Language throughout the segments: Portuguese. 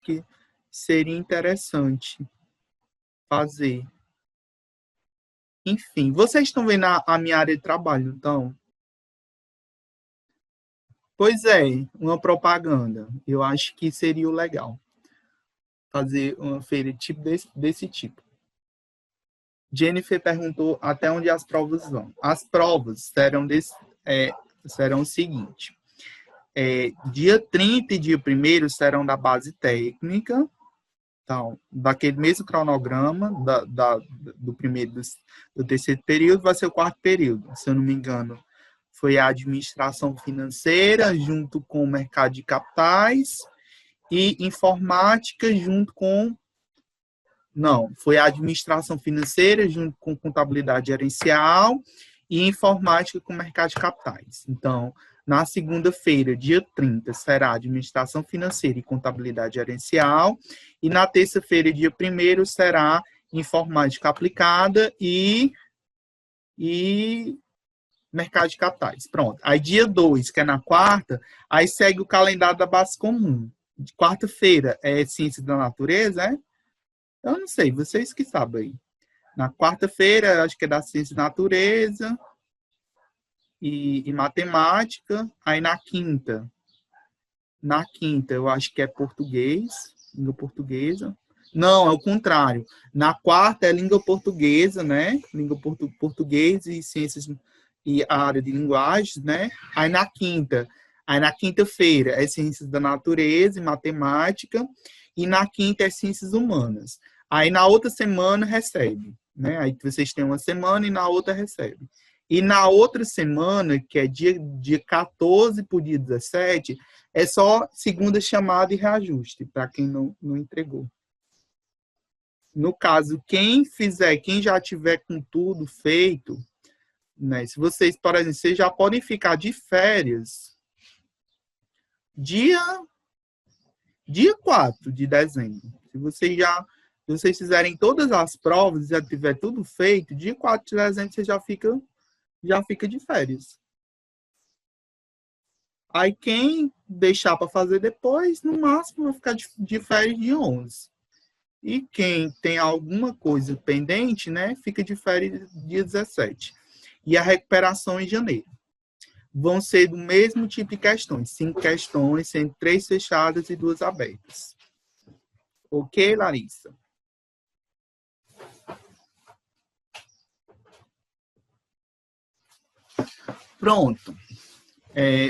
que seria interessante fazer. Enfim, vocês estão vendo a minha área de trabalho, então? Pois é, uma propaganda. Eu acho que seria o legal fazer uma feira tipo desse tipo. Jennifer perguntou até onde as provas vão. As provas serão o seguinte. Dia 30 e dia 1º serão da base técnica, então, daquele mesmo cronograma do primeiro do terceiro período, vai ser o 4º período, se eu não me engano. Foi a administração financeira junto com o mercado de capitais e informática junto com... Não, foi a administração financeira junto com contabilidade gerencial e informática com mercado de capitais. Então, na segunda-feira, dia 30, será administração financeira e contabilidade gerencial. E na terça-feira, dia 1º, será informática aplicada e mercado de capitais. Pronto. Aí dia 2, que é na quarta, aí segue o calendário da base comum. De quarta-feira é ciência da natureza, é? Eu não sei, vocês que sabem aí. Na quarta-feira, acho que é da ciência da natureza e matemática. Aí na quinta, eu acho que é português, língua portuguesa. Não, é o contrário. Na quarta é língua portuguesa, né? Língua português e ciências e a área de linguagens, né? Aí na quinta-feira é ciências da natureza e matemática. E na quinta é ciências humanas. Aí na outra semana recebe, né? Aí vocês têm uma semana e na outra recebe. E na outra semana, que é dia 14 para o dia 17, é só segunda chamada e reajuste, para quem não entregou. No caso, quem já tiver com tudo feito, né? Se vocês, por exemplo, vocês já podem ficar de férias dia 4 de dezembro. Se vocês fizerem todas as provas e já tiver tudo feito, dia 4 de dezembro você já fica de férias. Aí quem deixar para fazer depois, no máximo vai ficar de férias de 11. E quem tem alguma coisa pendente, né, fica de férias dia 17. E a recuperação em janeiro. Vão ser do mesmo tipo de questões. 5 questões, sendo 3 fechadas e 2 abertas. Ok, Larissa? Pronto.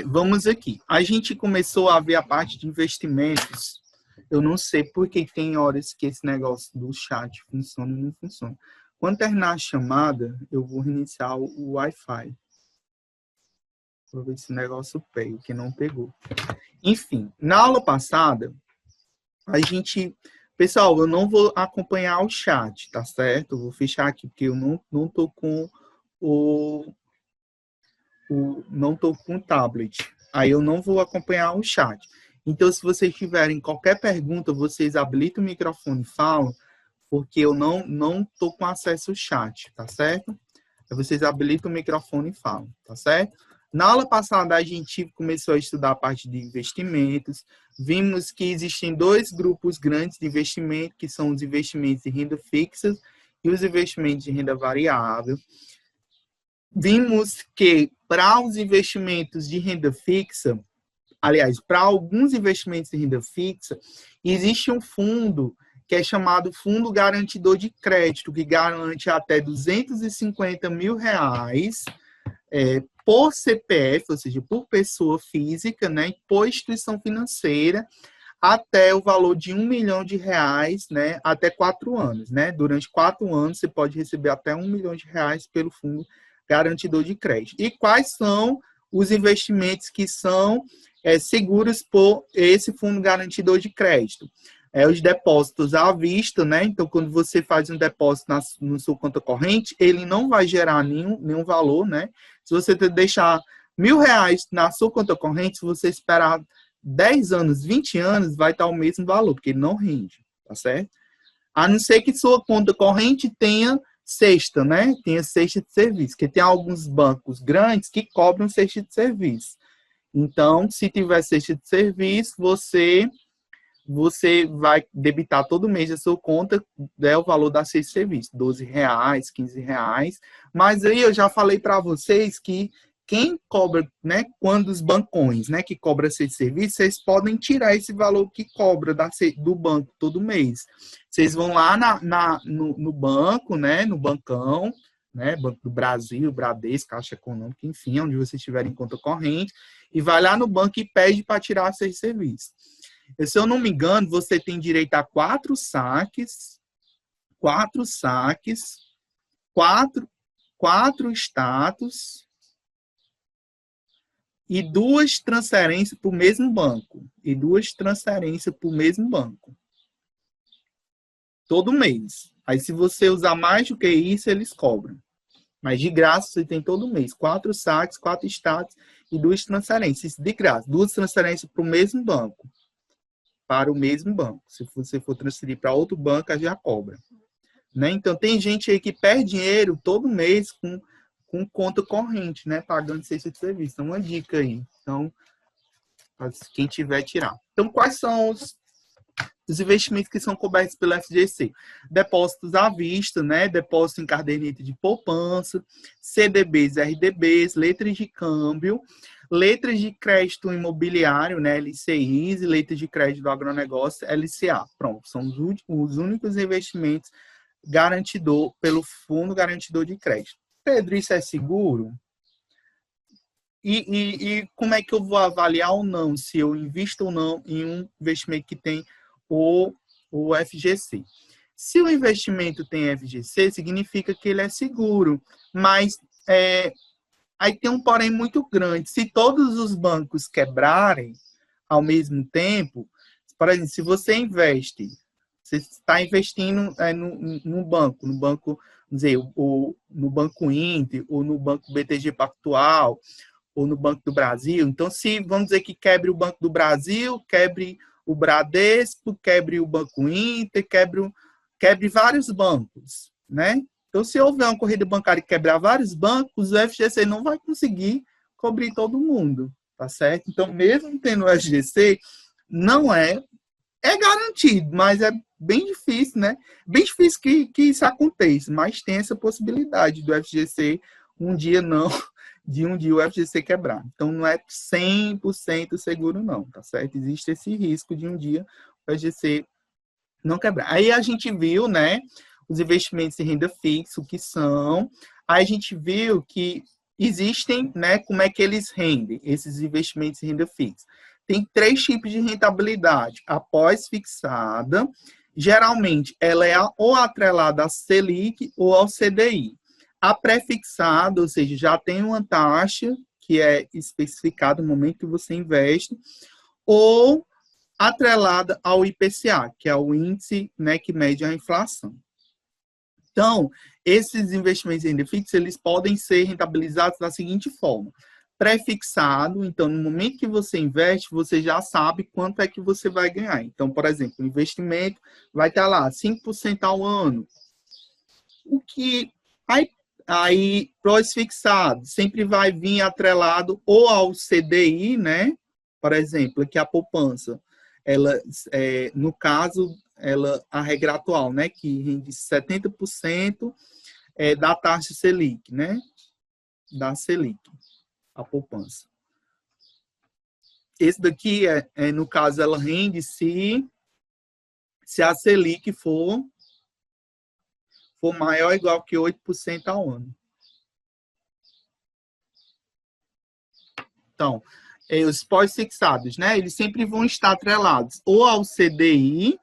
Vamos aqui. A gente começou a ver a parte de investimentos. Eu não sei porque tem horas que esse negócio do chat funciona e não funciona. Quando terminar a chamada, eu vou reiniciar o Wi-Fi. Vou ver se o negócio pega, que não pegou. Enfim, na aula passada, a gente... Pessoal, eu não vou acompanhar o chat, tá certo? Eu vou fechar aqui, porque eu não tô com não estou com o tablet. Aí eu não vou acompanhar o chat. Então, se vocês tiverem qualquer pergunta, vocês habilitam o microfone e falam, porque eu não estou com acesso ao chat, tá certo? Aí vocês habilitam o microfone e falam, tá certo? Na aula passada, a gente começou a estudar a parte de investimentos. Vimos que existem 2 grupos grandes de investimento, que são os investimentos de renda fixa e os investimentos de renda variável. Vimos que para os investimentos de renda fixa, aliás, para alguns investimentos de renda fixa, existe um fundo que é chamado Fundo Garantidor de Crédito, que garante até R$250 mil por CPF, ou seja, por pessoa física, né, por instituição financeira, até o valor de R$1 milhão, né, até 4 anos. Né? Durante 4 anos, você pode receber até R$1 milhão pelo Fundo Garantidor de Crédito. E quais são os investimentos que são seguros por esse Fundo Garantidor de Crédito? Os depósitos à vista, né? Então, quando você faz um depósito na sua conta corrente, ele não vai gerar nenhum valor, né? Se você deixar R$1.000 na sua conta corrente, se você esperar 10 anos, 20 anos, vai estar o mesmo valor, porque ele não rende, tá certo? A não ser que sua conta corrente tenha cesta, né? Tenha cesta de serviço, porque tem alguns bancos grandes que cobram cesta de serviço. Então, se tiver cesta de serviço, você você vai debitar todo mês a sua conta, né, o valor da cesta de serviço, R$ 12, R$ 15. Mas aí eu já falei para vocês que quem cobra, né, quando os bancões, né, que cobra cesta de serviço, vocês podem tirar esse valor que cobra do banco todo mês. Vocês vão lá no banco, né, no bancão, né, Banco do Brasil, Bradesco, Caixa Econômica, enfim, onde vocês tiverem conta corrente, e vai lá no banco e pede para tirar a cesta de serviço. Se eu não me engano, você tem direito a 4 status e 2 transferências para o mesmo banco. Todo mês. Aí, se você usar mais do que isso, eles cobram. Mas de graça, você tem todo mês. 4 saques, 4 status e 2 transferências. De graça. 2 transferências para o mesmo banco. Se você for transferir para outro banco, já cobra. Né? Então, tem gente aí que perde dinheiro todo mês com conta corrente, né? Pagando cesta de serviço. Então, uma dica aí. Então, quem tiver, tirar. Então, quais são os investimentos que são cobertos pelo FGC? Depósitos à vista, né? Depósito em caderneta de poupança, CDBs, RDBs, letras de câmbio, letras de crédito imobiliário, né? LCIs, e letras de crédito do agronegócio, LCA. Pronto, são os únicos investimentos garantidor pelo Fundo Garantidor de Crédito. Pedro, isso é seguro? E como é que eu vou avaliar ou não, se eu invisto ou não em um investimento que tem o FGC? Se o investimento tem FGC, significa que ele é seguro, mas aí tem um porém muito grande. Se todos os bancos quebrarem ao mesmo tempo, por exemplo, se você investe, você está investindo no banco, no Banco Inter, ou no Banco BTG Pactual, ou no Banco do Brasil. Então, se vamos dizer que quebre o Banco do Brasil, quebre o Bradesco, quebre o Banco Inter, quebre vários bancos, né? Então, se houver uma corrida bancária e quebrar vários bancos, o FGC não vai conseguir cobrir todo mundo, tá certo? Então, mesmo tendo o FGC, não é garantido, mas é bem difícil, né? Bem difícil que isso aconteça, mas tem essa possibilidade do FGC de um dia o FGC quebrar. Então, não é 100% seguro, não, tá certo? Existe esse risco de um dia o FGC não quebrar. Aí a gente viu, né, os investimentos em renda fixa, o que são. Aí a gente viu que existem, né, como é que eles rendem, esses investimentos em renda fixa. Tem 3 tipos de rentabilidade. A pós-fixada, geralmente, ela é ou atrelada à Selic ou ao CDI. A pré-fixada, ou seja, já tem uma taxa que é especificada no momento que você investe, ou atrelada ao IPCA, que é o índice, né, que mede a inflação. Então, esses investimentos em renda fixa, eles podem ser rentabilizados da seguinte forma. Pré-fixado, então, no momento que você investe, você já sabe quanto é que você vai ganhar. Então, por exemplo, o investimento vai estar lá, 5% ao ano. O que... Aí, pós-fixado, sempre vai vir atrelado ou ao CDI, né? Por exemplo, aqui a poupança, ela, no caso, a regra atual, né? Que rende 70% da taxa Selic, né? Da Selic, a poupança. Esse daqui, no caso, ela rende se a Selic for maior ou igual que 8% ao ano. Então, os pós-fixados, né? Eles sempre vão estar atrelados ou ao CDI,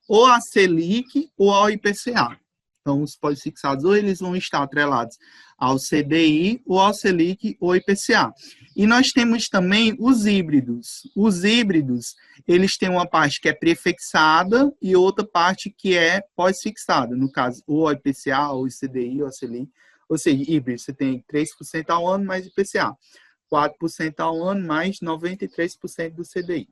ou à Selic, ou ao IPCA. Então, os pós-fixados, ou eles vão estar atrelados ao CDI, ou ao Selic, ou ao IPCA. E nós temos também os híbridos. Os híbridos, eles têm uma parte que é prefixada e outra parte que é pós-fixada. No caso, ou ao IPCA, ou ao CDI, ou ao Selic. Ou seja, híbrido, você tem 3% ao ano mais IPCA. 4% ao ano mais 93% do CDI.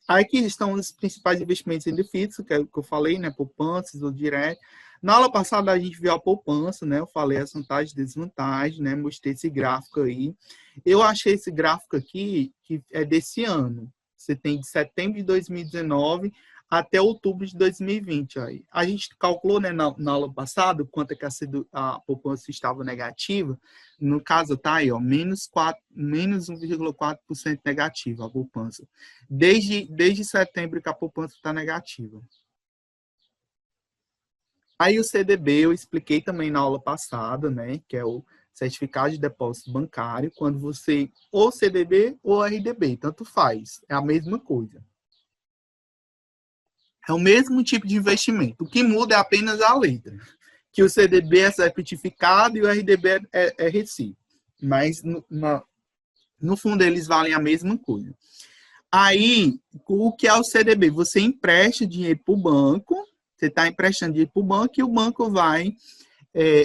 Aqui estão os principais investimentos em renda fixa, que é o que eu falei, né? Poupanças ou direto. Na aula passada a gente viu a poupança, né? Eu falei as vantagens e desvantagens, né? Mostrei esse gráfico aí. Eu achei esse gráfico aqui que é desse ano, Você tem de setembro de 2019 até outubro de 2020. Aí. A gente calculou, né, na aula passada quanto é que a poupança estava negativa. No caso, tá aí, ó, menos 1,4% negativa a poupança. Desde setembro que a poupança está negativa. Aí o CDB eu expliquei também na aula passada, né, que é o certificado de depósito bancário, quando você ou CDB ou RDB, tanto faz, é a mesma coisa. É o mesmo tipo de investimento. O que muda é apenas a letra. Que o CDB é certificado e o RDB é Recife. Mas, no fundo, eles valem a mesma coisa. Aí, o que é o CDB? Você empresta dinheiro para o banco, você está emprestando dinheiro para o banco e o banco vai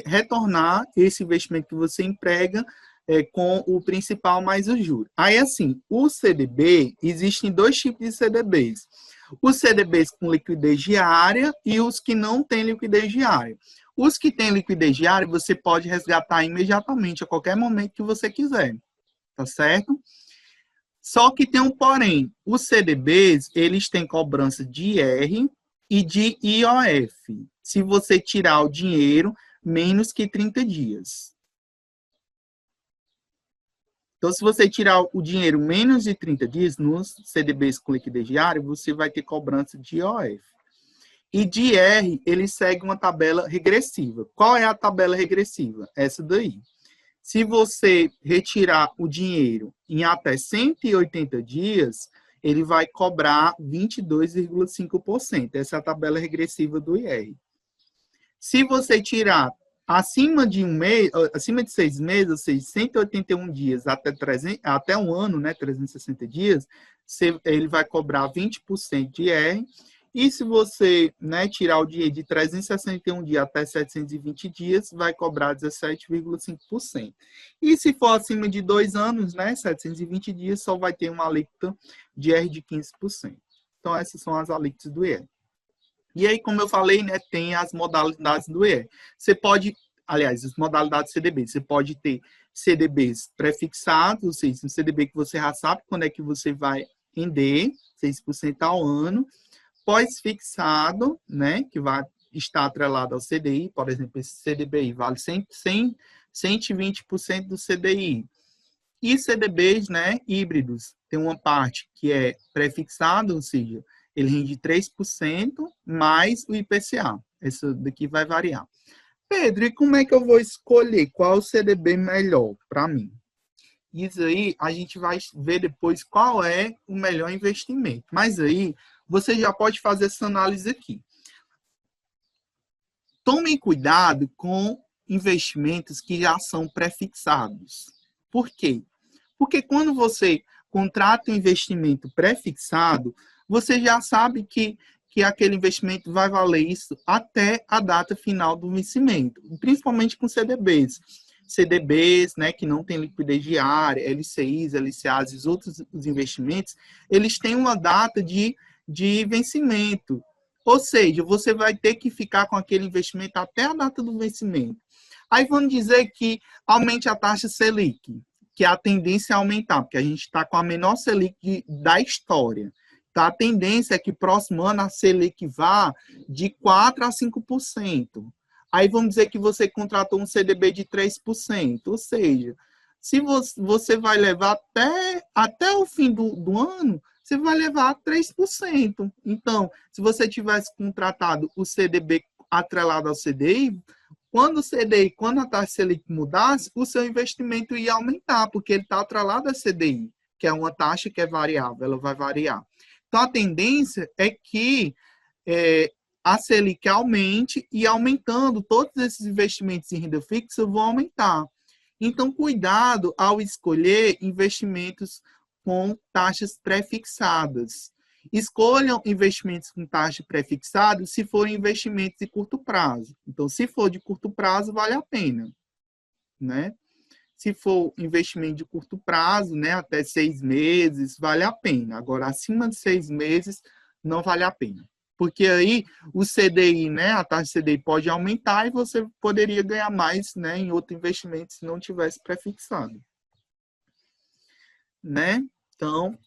retornar esse investimento que você emprega com o principal mais o juro. Aí, assim, o CDB, existem dois tipos de CDBs. Os CDBs com liquidez diária e os que não têm liquidez diária. Os que têm liquidez diária, você pode resgatar imediatamente, a qualquer momento que você quiser. Tá certo? Só que tem um porém. Os CDBs, eles têm cobrança de IR e de IOF. Se você tirar o dinheiro menos que 30 dias. Então, se você tirar o dinheiro menos de 30 dias, nos CDBs com liquidez diária, você vai ter cobrança de IOF. E de IR, ele segue uma tabela regressiva. Qual é a tabela regressiva? Essa daí. Se você retirar o dinheiro em até 180 dias, ele vai cobrar 22,5%. Essa é a tabela regressiva do IR. Se você tirar acima de 6 meses, ou seja, 181 dias até um ano, né, 360 dias, ele vai cobrar 20% de IR. E se você, né, tirar o dinheiro de 361 dias até 720 dias, vai cobrar 17,5%. E se for acima de 2 anos, né, 720 dias, só vai ter uma alíquota de IR de 15%. Então, essas são as alíquotas do IR. E aí, como eu falei, né, tem as modalidades do IR. Você pode, aliás, as modalidades CDB. Você pode ter CDBs prefixados, ou seja, um CDB que você já sabe quando é que você vai render, 6% ao ano. Pós-fixado, né, que vai estar atrelado ao CDI, por exemplo, esse CDBI vale 120% do CDI. E CDBs, né, híbridos, tem uma parte que é prefixado, ou seja, ele rende 3% mais o IPCA. Essa daqui vai variar. Pedro, e como é que eu vou escolher qual o CDB melhor para mim? Isso aí a gente vai ver depois qual é o melhor investimento. Mas aí você já pode fazer essa análise aqui. Tomem cuidado com investimentos que já são prefixados. Por quê? Porque quando você contrata um investimento prefixado, você já sabe que aquele investimento vai valer isso até a data final do vencimento, principalmente com CDBs. CDBs, né, que não tem liquidez diária, LCIs, LCAs e outros investimentos, eles têm uma data de vencimento. Ou seja, você vai ter que ficar com aquele investimento até a data do vencimento. Aí vamos dizer que aumente a taxa Selic, que a tendência é aumentar, porque a gente está com a menor Selic da história. Então, a tendência é que próximo ano a Selic vá de 4% a 5%. Aí vamos dizer que você contratou um CDB de 3%, ou seja, se você vai levar até o fim do ano, você vai levar 3%. Então, se você tivesse contratado o CDB atrelado ao CDI, quando a taxa Selic mudasse, o seu investimento ia aumentar, porque ele está atrelado a CDI, que é uma taxa que é variável, ela vai variar. Então, a tendência é que a Selic aumente e aumentando, todos esses investimentos em renda fixa vão aumentar. Então, cuidado ao escolher investimentos com taxas pré-fixadas. Escolham investimentos com taxa pré-fixada se forem investimentos de curto prazo. Então, se for de curto prazo, vale a pena, né? Se for investimento de curto prazo, né, até 6 meses, vale a pena. Agora, acima de 6 meses, não vale a pena. Porque aí o CDI, né, a taxa CDI pode aumentar e você poderia ganhar mais, né, em outro investimento se não tivesse prefixado. Né? Então,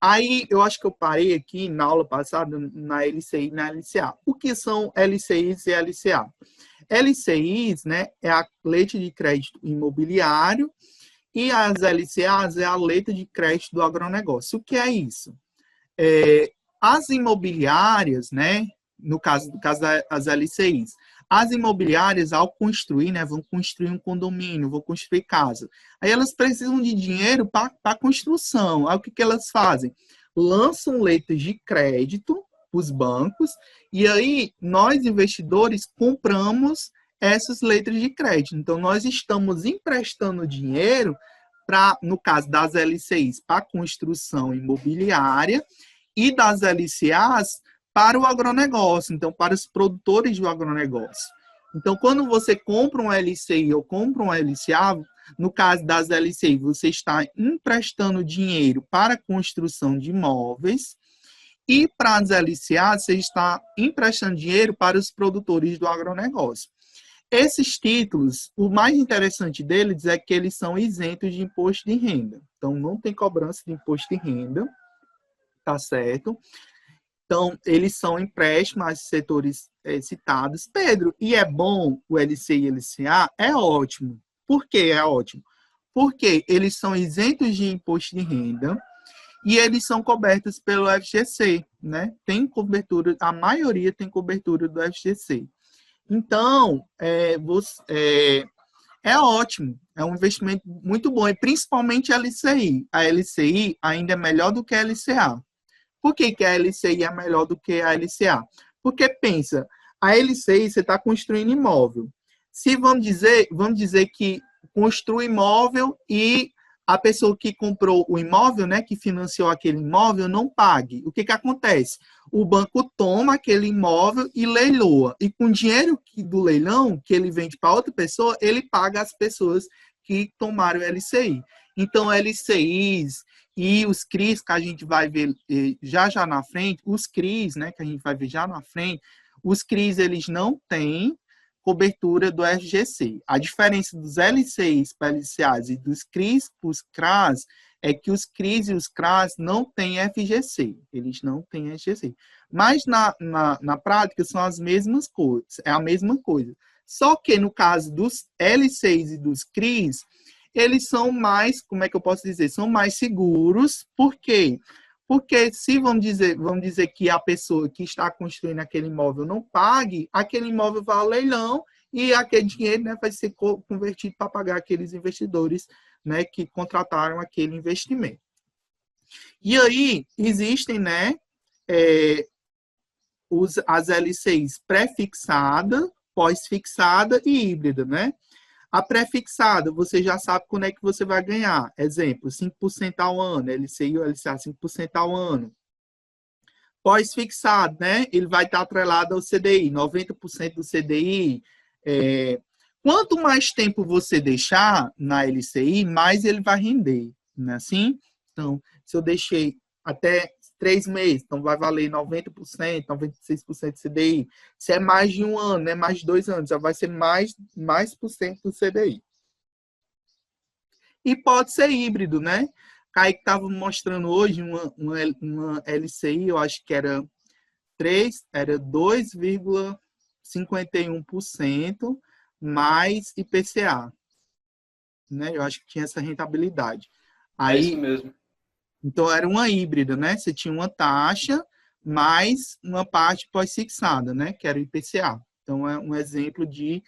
Aí, eu acho que eu parei aqui na aula passada, na LCI e na LCA. O que são LCIs e LCA? LCIs, né, é a letra de crédito imobiliário, e as LCAs é a letra de crédito do agronegócio. O que é isso? As imobiliárias, né, no caso das LCIs, as imobiliárias, ao construir, né, vão construir um condomínio, vão construir casa. Aí elas precisam de dinheiro para a construção. Aí o que elas fazem? Lançam letras de crédito para os bancos, e aí nós, investidores, compramos essas letras de crédito. Então, nós estamos emprestando dinheiro para, no caso das LCIs, para a construção imobiliária, e das LCAs para o agronegócio, então para os produtores do agronegócio. Então, quando você compra um LCI ou compra um LCA, no caso das LCI, você está emprestando dinheiro para a construção de imóveis, e para as LCAs, você está emprestando dinheiro para os produtores do agronegócio. Esses títulos, o mais interessante deles é que eles são isentos de imposto de renda. Então, não tem cobrança de imposto de renda, tá certo? Então, eles são empréstimos a setores citados. Pedro, e é bom o LCI e LCA? É ótimo. Por que é ótimo? Porque eles são isentos de imposto de renda e eles são cobertos pelo FGC, né? Tem cobertura, a maioria tem cobertura do FGC. Então, é ótimo, é um investimento muito bom, e principalmente a LCI. A LCI ainda é melhor do que a LCA. Por que a LCI é melhor do que a LCA? Porque pensa, a LCI você está construindo imóvel. Se vamos dizer que construi imóvel e a pessoa que comprou o imóvel, né, que financiou aquele imóvel, não pague. O que acontece? O banco toma aquele imóvel e leiloa. E com o dinheiro do leilão, que ele vende para outra pessoa, ele paga as pessoas que tomaram o LCI. Então, LCIs e os CRIs, que a gente vai ver já na frente, os CRIs, né, que a gente vai ver já na frente, os CRIs, eles não têm cobertura do FGC. A diferença dos LCIs para LCAs e dos CRIs para os CRAs é que os CRIs e os CRAs não têm FGC. Eles não têm FGC. Mas na prática são as mesmas coisas, é a mesma coisa. Só que no caso dos LCIs e dos CRIs, eles são mais, como é que eu posso dizer? São mais seguros. Por quê? Porque se vamos dizer que a pessoa que está construindo aquele imóvel não pague, aquele imóvel vai ao leilão e aquele dinheiro, né, vai ser convertido para pagar aqueles investidores, né, que contrataram aquele investimento. E aí existem, né, as LCIs pré-fixada, pós-fixada e híbrida, né? A pré-fixada, você já sabe quando é que você vai ganhar. Exemplo, 5% ao ano, LCI ou LCA, 5% ao ano. Pós-fixado, né? Ele vai estar atrelado ao CDI, 90% do CDI. Quanto mais tempo você deixar na LCI, mais ele vai render, não é assim? Então, se eu deixei até 3 meses, então vai valer 90%, 96% do CDI. Se é mais de um ano, né, mais de 2 anos, já vai ser mais por cento do CDI. E pode ser híbrido, né? Kaique estava mostrando hoje uma LCI, eu acho que era 2,51% mais IPCA. Né? Eu acho que tinha essa rentabilidade. Aí, é isso mesmo. Então, era uma híbrida, né? Você tinha uma taxa mais uma parte pós-fixada, né? Que era o IPCA. Então, é um exemplo de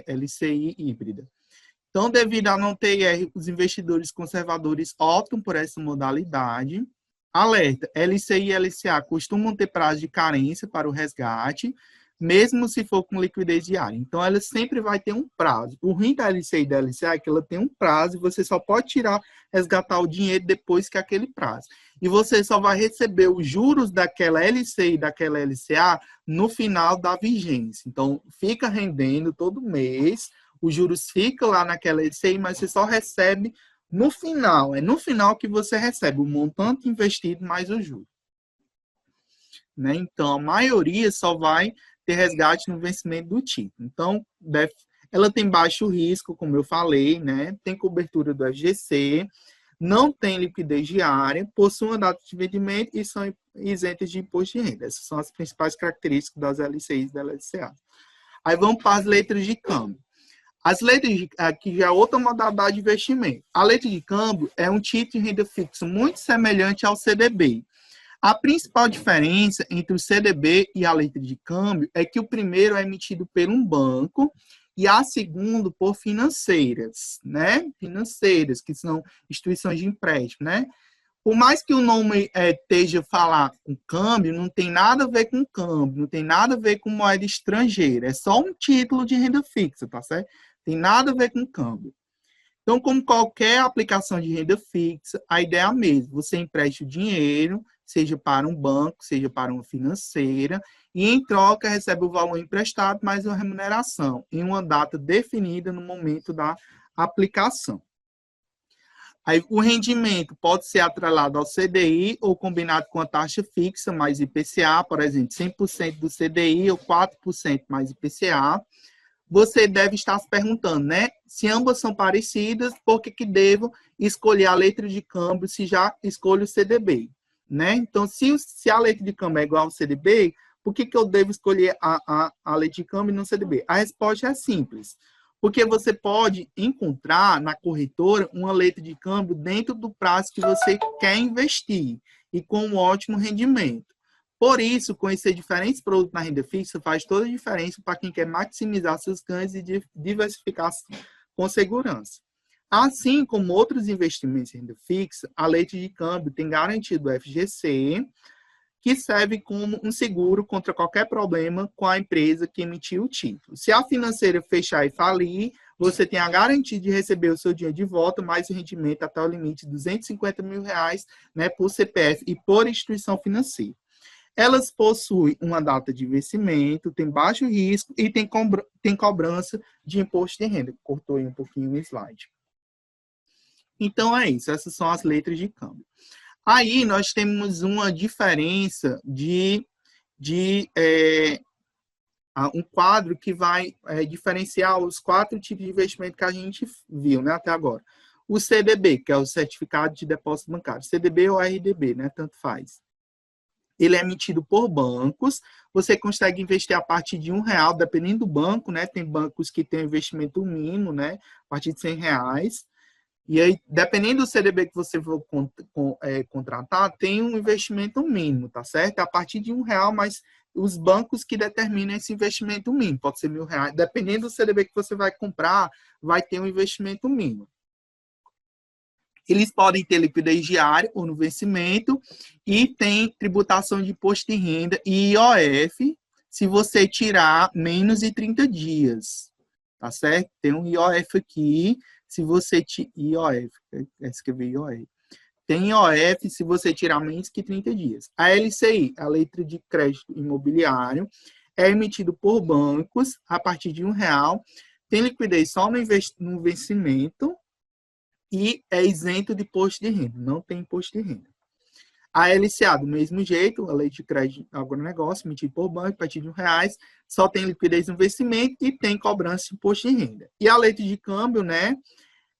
LCI híbrida. Então, devido a não ter IR, os investidores conservadores optam por essa modalidade. Alerta, LCI e LCA costumam ter prazo de carência para o resgate, mesmo se for com liquidez diária. Então, ela sempre vai ter um prazo. O ruim da LCI e da LCA é que ela tem um prazo e você só pode resgatar o dinheiro depois que aquele prazo. E você só vai receber os juros daquela LCI e daquela LCA no final da vigência. Então, fica rendendo todo mês, os juros ficam lá naquela LCI, mas você só recebe no final. É no final que você recebe o montante investido mais o juro. Né? Então, a maioria só vai ter resgate no vencimento do título. Então, ela tem baixo risco, como eu falei, né? Tem cobertura do FGC, não têm liquidez diária, possuem uma data de vencimento e são isentas de imposto de renda. Essas são as principais características das LCIs e da LCA. Aí vamos para as letras de câmbio. As letras de, aqui já é outra modalidade de investimento. A letra de câmbio é um título de renda fixa muito semelhante ao CDB. A principal diferença entre o CDB e a letra de câmbio é que o primeiro é emitido por um banco e a segundo por financeiras, né? Financeiras, que são instituições de empréstimo, né? Por mais que o nome esteja falar com câmbio, não tem nada a ver com câmbio, não tem nada a ver com moeda estrangeira, é só um título de renda fixa, tá certo? Tem nada a ver com câmbio. Então, como qualquer aplicação de renda fixa, a ideia é a mesma. Você empresta o dinheiro, seja para um banco, seja para uma financeira, e em troca recebe o valor emprestado mais uma remuneração, em uma data definida no momento da aplicação. Aí, o rendimento pode ser atrelado ao CDI ou combinado com a taxa fixa mais IPCA, por exemplo, 100% do CDI ou 4% mais IPCA. Você deve estar se perguntando, né? Se ambas são parecidas, por que devo escolher a letra de câmbio se já escolho o CDB? Né? Então, se a letra de câmbio é igual ao CDB, por que eu devo escolher a letra de câmbio e não o CDB? A resposta é simples. Porque você pode encontrar na corretora uma letra de câmbio dentro do prazo que você quer investir e com um ótimo rendimento. Por isso, conhecer diferentes produtos na renda fixa faz toda a diferença para quem quer maximizar seus ganhos e diversificar com segurança. Assim como outros investimentos em renda fixa, a letra de câmbio tem garantia do FGC, que serve como um seguro contra qualquer problema com a empresa que emitiu o título. Se a financeira fechar e falir, você tem a garantia de receber o seu dinheiro de volta, mais o rendimento até o limite de R$250 mil, né, por CPF e por instituição financeira. Elas possuem uma data de vencimento, tem baixo risco e tem cobrança de imposto de renda. Cortou aí um pouquinho o slide. Então, é isso. Essas são as letras de câmbio. Aí, nós temos uma diferença de um quadro que vai diferenciar os 4 tipos de investimento que a gente viu, né, até agora. O CDB, que é o Certificado de Depósito Bancário. CDB ou RDB, né, tanto faz. Ele é emitido por bancos, você consegue investir a partir de R$1, dependendo do banco, né? Tem bancos que têm investimento mínimo, né? A partir de R$100. E aí, dependendo do CDB que você for contratar, tem um investimento mínimo, tá certo? A partir de R$1, mas os bancos que determinam esse investimento mínimo, pode ser R$1.000. Dependendo do CDB que você vai comprar, vai ter um investimento mínimo. Eles podem ter liquidez diária ou no vencimento e tem tributação de imposto de renda e IOF se você tirar menos de 30 dias, tá certo? Tem um IOF aqui, se você IOF, escrever IOF. Tem IOF se você tirar menos que 30 dias. A LCI, a letra de crédito imobiliário, é emitido por bancos a partir de R$1, tem liquidez só no vencimento, e é isento de imposto de renda, não tem imposto de renda. A LCA, do mesmo jeito, a lei de crédito agronegócio, emitida por banco, a partir de R$1, só tem liquidez no vencimento e tem cobrança de imposto de renda. E a letra de câmbio, né,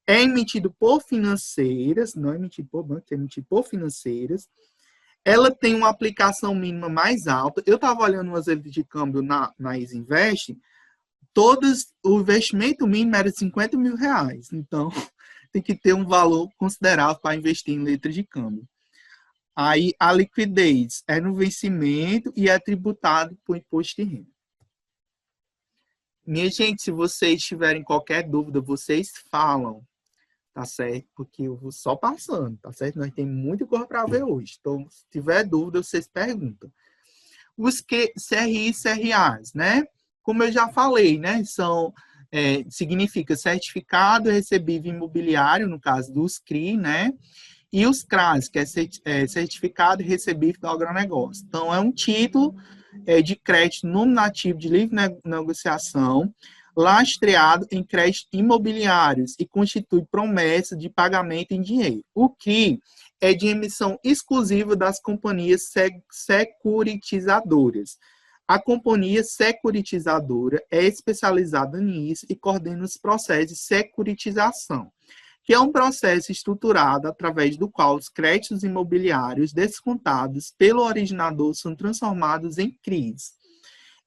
é emitido por financeiras, não é emitido por banco, é emitido por financeiras. Ela tem uma aplicação mínima mais alta. Eu estava olhando umas letras de câmbio na Isinvest, o investimento mínimo era R$50 mil. Então, tem que ter um valor considerável para investir em letra de câmbio. Aí, a liquidez é no vencimento e é tributado por imposto de renda. Minha gente, se vocês tiverem qualquer dúvida, vocês falam, tá certo? Porque eu vou só passando, tá certo? Nós temos muita coisa para ver hoje. Então, se tiver dúvida, vocês perguntam. Os CRI e CRAs, né? Como eu já falei, né? Significa certificado recebível imobiliário, no caso dos CRI, né? E os CRAs, que é certificado recebível do agronegócio. Então, é um título de crédito nominativo de livre negociação, lastreado em créditos imobiliários e constitui promessa de pagamento em dinheiro. O CRI é de emissão exclusiva das companhias securitizadoras. A companhia securitizadora é especializada nisso e coordena os processos de securitização. que é um processo estruturado através do qual os créditos imobiliários descontados pelo originador são transformados em CRIs.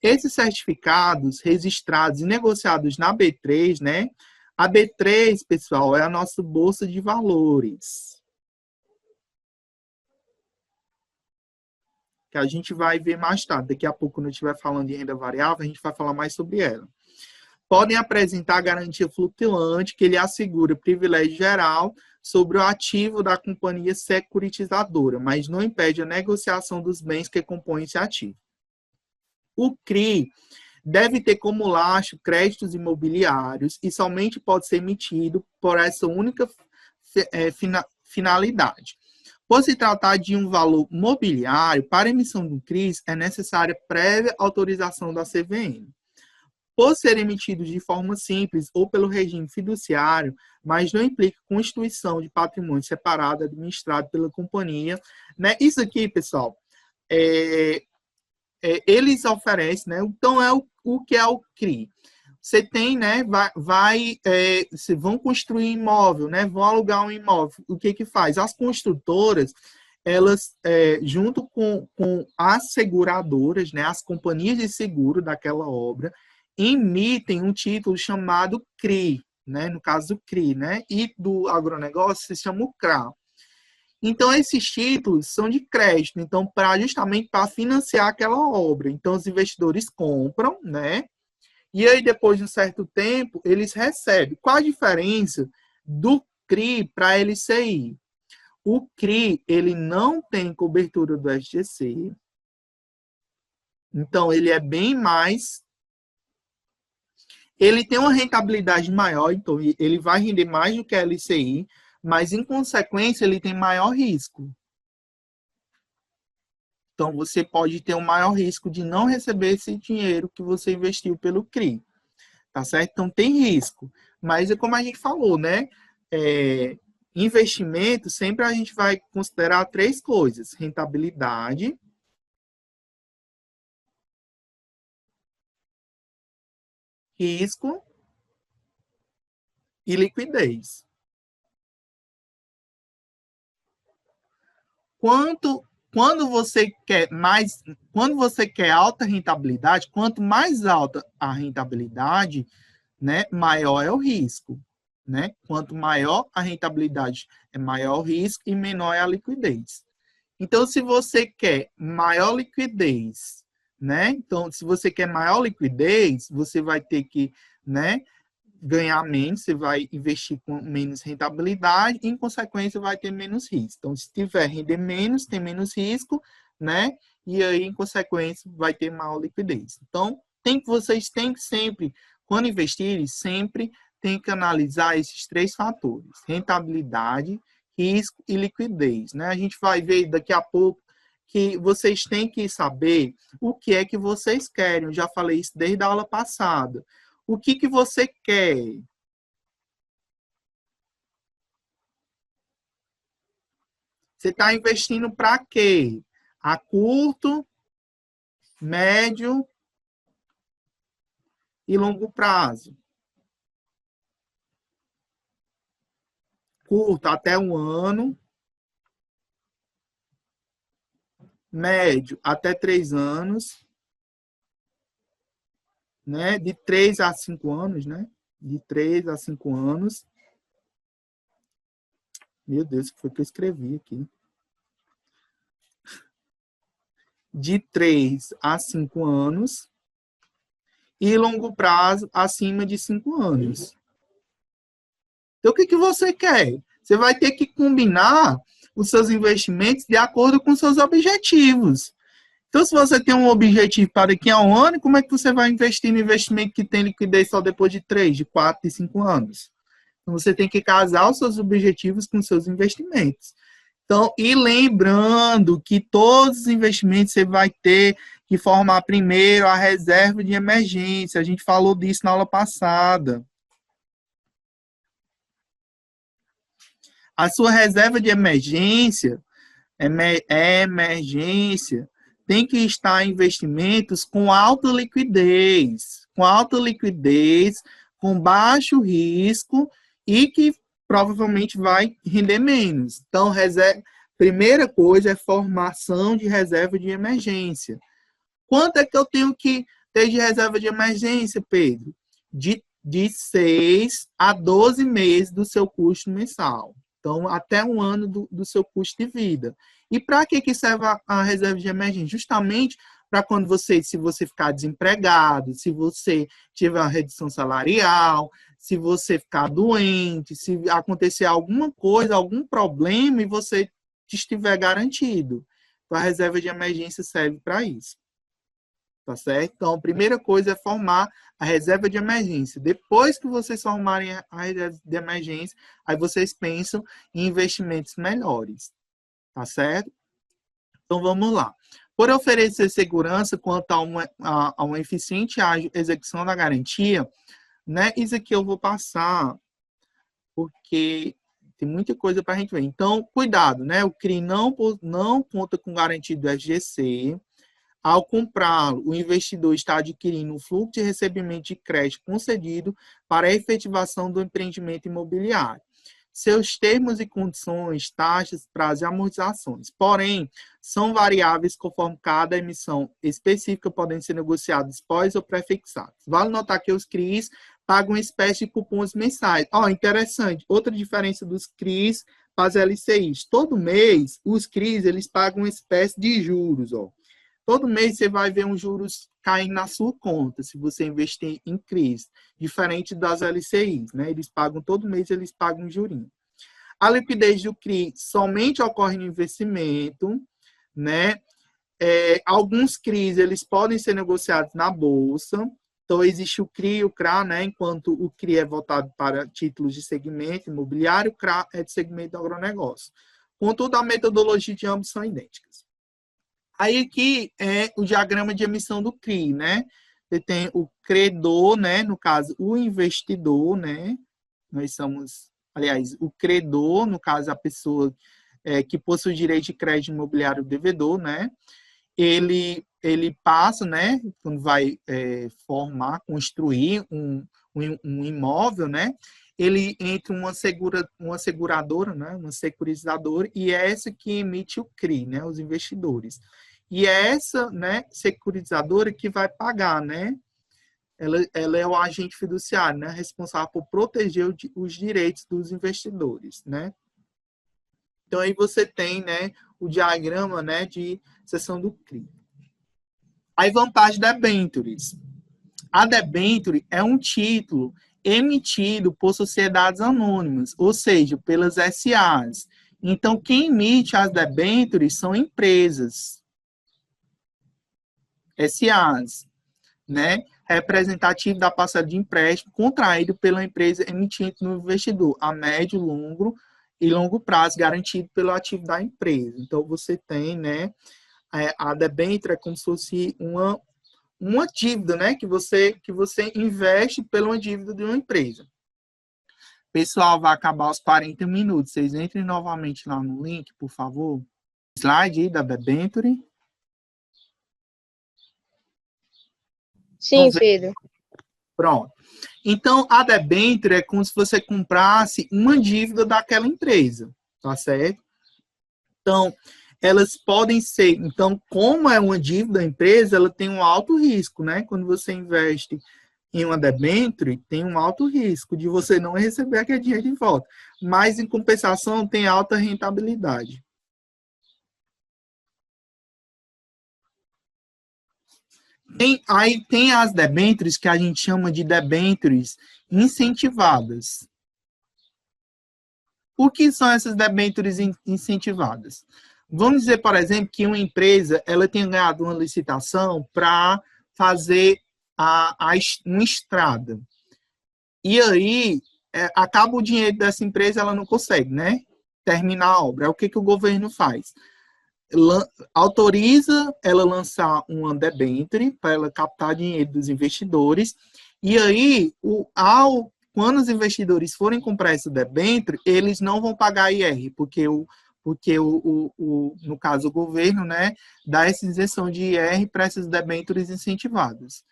Esses certificados registrados e negociados na B3, né? A B3, pessoal, é a nossa bolsa de valores, que a gente vai ver mais tarde. Daqui a pouco, quando eu estiver falando de renda variável, a gente vai falar mais sobre ela. Podem apresentar garantia flutuante, que ele assegura privilégio geral sobre o ativo da companhia securitizadora, mas não impede a negociação dos bens que compõem esse ativo. O CRI deve ter como lastro créditos imobiliários e somente pode ser emitido por essa única finalidade. Por se tratar de um valor mobiliário, para emissão do CRIs é necessária prévia autorização da CVM. Por ser emitidos de forma simples ou pelo regime fiduciário, mas não implica constituição de patrimônio separado administrado pela companhia. Né? Isso aqui, pessoal, eles oferecem, né? Então, o que é o CRI? Você tem, né? Vocês vão construir imóvel, né? Vão alugar um imóvel. O que que faz? As construtoras, elas, junto com as seguradoras, né? As companhias de seguro daquela obra, emitem um título chamado CRI, né? No caso do CRI, né? E do agronegócio se chama o CRA. Então, esses títulos são de crédito, então, justamente para financiar aquela obra. Então, os investidores compram, né? E aí, depois de um certo tempo, eles recebem. Qual a diferença do CRI para a LCI? O CRI, ele não tem cobertura do FGC. Então, ele é bem mais... Ele tem uma rentabilidade maior, então ele vai render mais do que a LCI, mas, em consequência, ele tem maior risco. Então, você pode ter um maior risco de não receber esse dinheiro que você investiu pelo CRI. Tá certo? Então, tem risco. Mas, é como a gente falou, né? Investimento, sempre a gente vai considerar 3 coisas. Rentabilidade, risco e liquidez. Quando você quer alta rentabilidade, quanto mais alta a rentabilidade, né, maior é o risco, né? Quanto maior a rentabilidade, é maior o risco e menor é a liquidez. Então, se você quer maior liquidez, né? Então, se você quer maior liquidez, você vai ter que, né, ganhar menos, você vai investir com menos rentabilidade e, em consequência, vai ter menos risco. Então, se tiver render menos, tem menos risco, né? E aí, em consequência, vai ter maior liquidez. Então, vocês têm que sempre, quando investirem, sempre tem que analisar esses 3 fatores: rentabilidade, risco e liquidez, né? A gente vai ver daqui a pouco que vocês têm que saber o que é que vocês querem. Eu já falei isso desde a aula passada. O que você quer? Você está investindo para quê? A curto, médio e longo prazo. Curto, até 1 ano. Médio, até 3 anos. Né? De 3 a 5 anos, né? De 3 a 5 anos. Meu Deus, o que foi que eu escrevi aqui? De 3 a 5 anos. E longo prazo, acima de 5 anos. Então, o que você quer? Você vai ter que combinar os seus investimentos de acordo com seus objetivos. Então, se você tem um objetivo para daqui a 1 ano, como é que você vai investir no investimento que tem liquidez só depois de 3, de 4, de 5 anos? Então, você tem que casar os seus objetivos com os seus investimentos. Então, e lembrando que todos os investimentos você vai ter que formar primeiro a reserva de emergência. A gente falou disso na aula passada. A sua reserva de emergência, tem que estar em investimentos com alta liquidez, com baixo risco e que provavelmente vai render menos. Então, primeira coisa é formação de reserva de emergência. Quanto é que eu tenho que ter de reserva de emergência, Pedro? De 6 a 12 meses do seu custo mensal. Então, até um ano do seu custo de vida. E para que serve a reserva de emergência? Justamente para quando se você ficar desempregado, se você tiver uma redução salarial, se você ficar doente, se acontecer alguma coisa, algum problema e você estiver garantido. Então, a reserva de emergência serve para isso. Tá certo? Então, a primeira coisa é formar a reserva de emergência. Depois que vocês formarem a reserva de emergência, aí vocês pensam em investimentos melhores. Tá certo? Então, vamos lá. Por oferecer segurança quanto a uma eficiente e ágil execução da garantia, né? Isso aqui eu vou passar, porque tem muita coisa para a gente ver. Então, cuidado, né? O CRI não conta com garantia do FGC. Ao comprá-lo, o investidor está adquirindo um fluxo de recebimento de crédito concedido para a efetivação do empreendimento imobiliário. Seus termos e condições, taxas, prazos e amortizações, porém, são variáveis conforme cada emissão específica podem ser negociados pós ou pré-fixados. Vale notar que os CRIs pagam uma espécie de cupons mensais. Interessante, outra diferença dos CRIs para as LCIs. Todo mês, os CRIs eles pagam uma espécie de juros, Todo mês você vai ver uns juros caindo na sua conta, se você investir em CRIs, diferente das LCIs, né? Todo mês eles pagam um jurinho. A liquidez do CRI somente ocorre no investimento, né? Alguns CRIs, eles podem ser negociados na bolsa. Então, existe o CRI e o CRA, né? Enquanto o CRI é voltado para títulos de segmento imobiliário, o CRA é de segmento do agronegócio. Contudo, a metodologia de ambos são idênticas. Aí aqui é o diagrama de emissão do CRI, né? Você tem o credor, né? No caso, o investidor, né? O credor, no caso, a pessoa que possui o direito de crédito imobiliário devedor, né? Ele passa, né? Quando vai construir um imóvel, né? Ele entra uma seguradora, né? Uma securizadora, e é essa que emite o CRI, né? Os investidores. E é essa, né, securizadora que vai pagar, né? Ela é o agente fiduciário, né? Responsável por proteger os direitos dos investidores, né? Então, aí você tem, né, o diagrama, né, de cessão do CRI. Aí, vantagem da debentures. A debenture é um título emitido por sociedades anônimas, ou seja, pelas SAs. Então, quem emite as debentures são empresas, SAs, né? Representativo da parcela de empréstimo contraído pela empresa emitente no investidor, a médio, longo prazo, garantido pelo ativo da empresa. Então, você tem, né, a debênture é como se fosse uma dívida, né, que você investe pela dívida de uma empresa. Pessoal, vai acabar os 40 minutos. Vocês entrem novamente lá no link, por favor. Slide aí da debênture. Sim, Pedro. Pronto. Então, a debênture é como se você comprasse uma dívida daquela empresa, tá certo? Então, elas podem ser... Então, como é uma dívida da empresa, ela tem um alto risco, né? Quando você investe em uma debênture, tem um alto risco de você não receber aquele dinheiro de volta. Mas, em compensação, tem alta rentabilidade. Aí tem as debêntures que a gente chama de debêntures incentivadas. O que são essas debêntures incentivadas? Vamos dizer, por exemplo, que uma empresa ela tem ganhado uma licitação para fazer uma estrada. E aí, acaba o dinheiro dessa empresa, ela não consegue, né? Terminar a obra. O que o governo faz? Autoriza ela lançar uma debênture para ela captar dinheiro dos investidores, e aí, quando os investidores forem comprar essa debênture, eles não vão pagar IR, porque no caso, o governo, né, dá essa isenção de IR para essas debêntures incentivadas.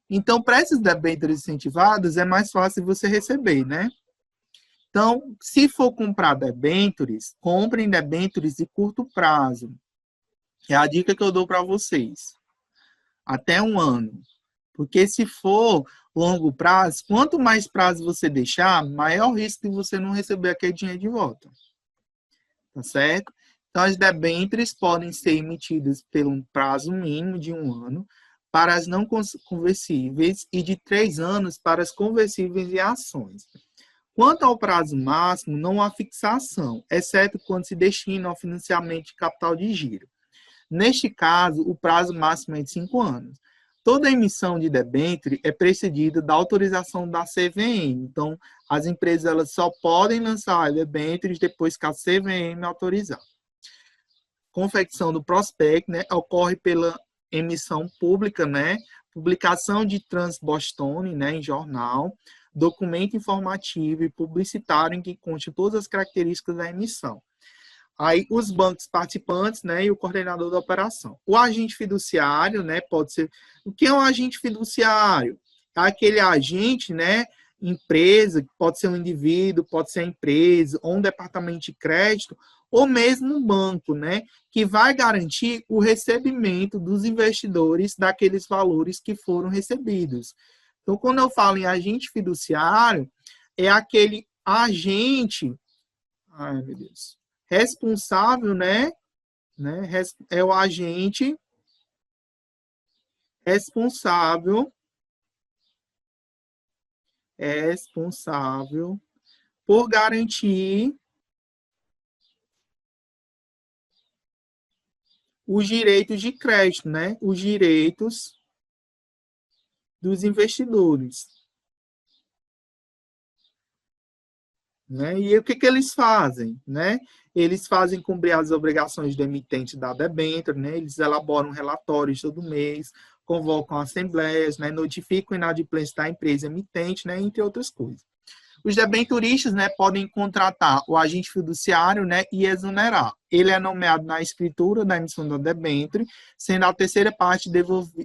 Então, para essas debêntures incentivadas, é mais fácil você receber, né? Então, se for comprar debêntures, comprem debêntures de curto prazo. É a dica que eu dou para vocês. Até 1 ano. Porque se for longo prazo, quanto mais prazo você deixar, maior risco de você não receber aquele dinheiro de volta. Tá certo? Então, as debêntures podem ser emitidas pelo um prazo mínimo de 1 ano para as não conversíveis e de 3 anos para as conversíveis em ações. Quanto ao prazo máximo, não há fixação, exceto quando se destina ao financiamento de capital de giro. Neste caso, o prazo máximo é de 5 anos. Toda emissão de debênture é precedida da autorização da CVM. Então, as empresas elas só podem lançar debêntures depois que a CVM autorizar. Confecção do prospecto, né, ocorre pela emissão pública, né, publicação de transbostone, né, em jornal, documento informativo e publicitário em que conste todas as características da emissão. Aí, os bancos participantes, né, e o coordenador da operação. O agente fiduciário, né, pode ser... O que é um agente fiduciário? É aquele agente, né, empresa, que pode ser um indivíduo, pode ser a empresa, ou um departamento de crédito, ou mesmo um banco, né, que vai garantir o recebimento dos investidores daqueles valores que foram recebidos. Então, quando eu falo em agente fiduciário, é aquele agente... Ai, meu Deus. Responsável, né? É o agente responsável por garantir os direitos de crédito, né? Os direitos dos investidores. Né? E o que eles fazem? Né? Eles fazem cumprir as obrigações do emitente da debênture, né? Eles elaboram relatórios todo mês, convocam assembleias, né? Notificam a inadimplência da empresa emitente, né? Entre outras coisas. Os debenturistas, né, podem contratar o agente fiduciário, né, e exonerar. Ele é nomeado na escritura da emissão da debênture, sendo a terceira parte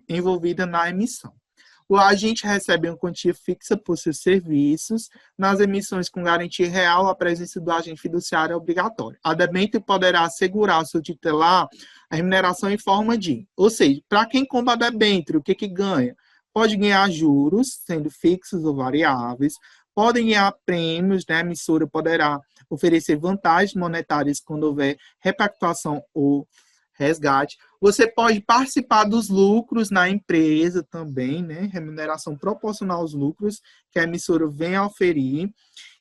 envolvida na emissão. O agente recebe uma quantia fixa por seus serviços. Nas emissões com garantia real, a presença do agente fiduciário é obrigatória. A debênture poderá assegurar ao seu titular a remuneração em forma de... Ou seja, para quem compra a debênture, o que ganha? Pode ganhar juros, sendo fixos ou variáveis. Podem ganhar prêmios, né? A emissora poderá oferecer vantagens monetárias quando houver repactuação ou resgate. Você pode participar dos lucros na empresa também, né? Remuneração proporcional aos lucros que a emissora vem a oferir.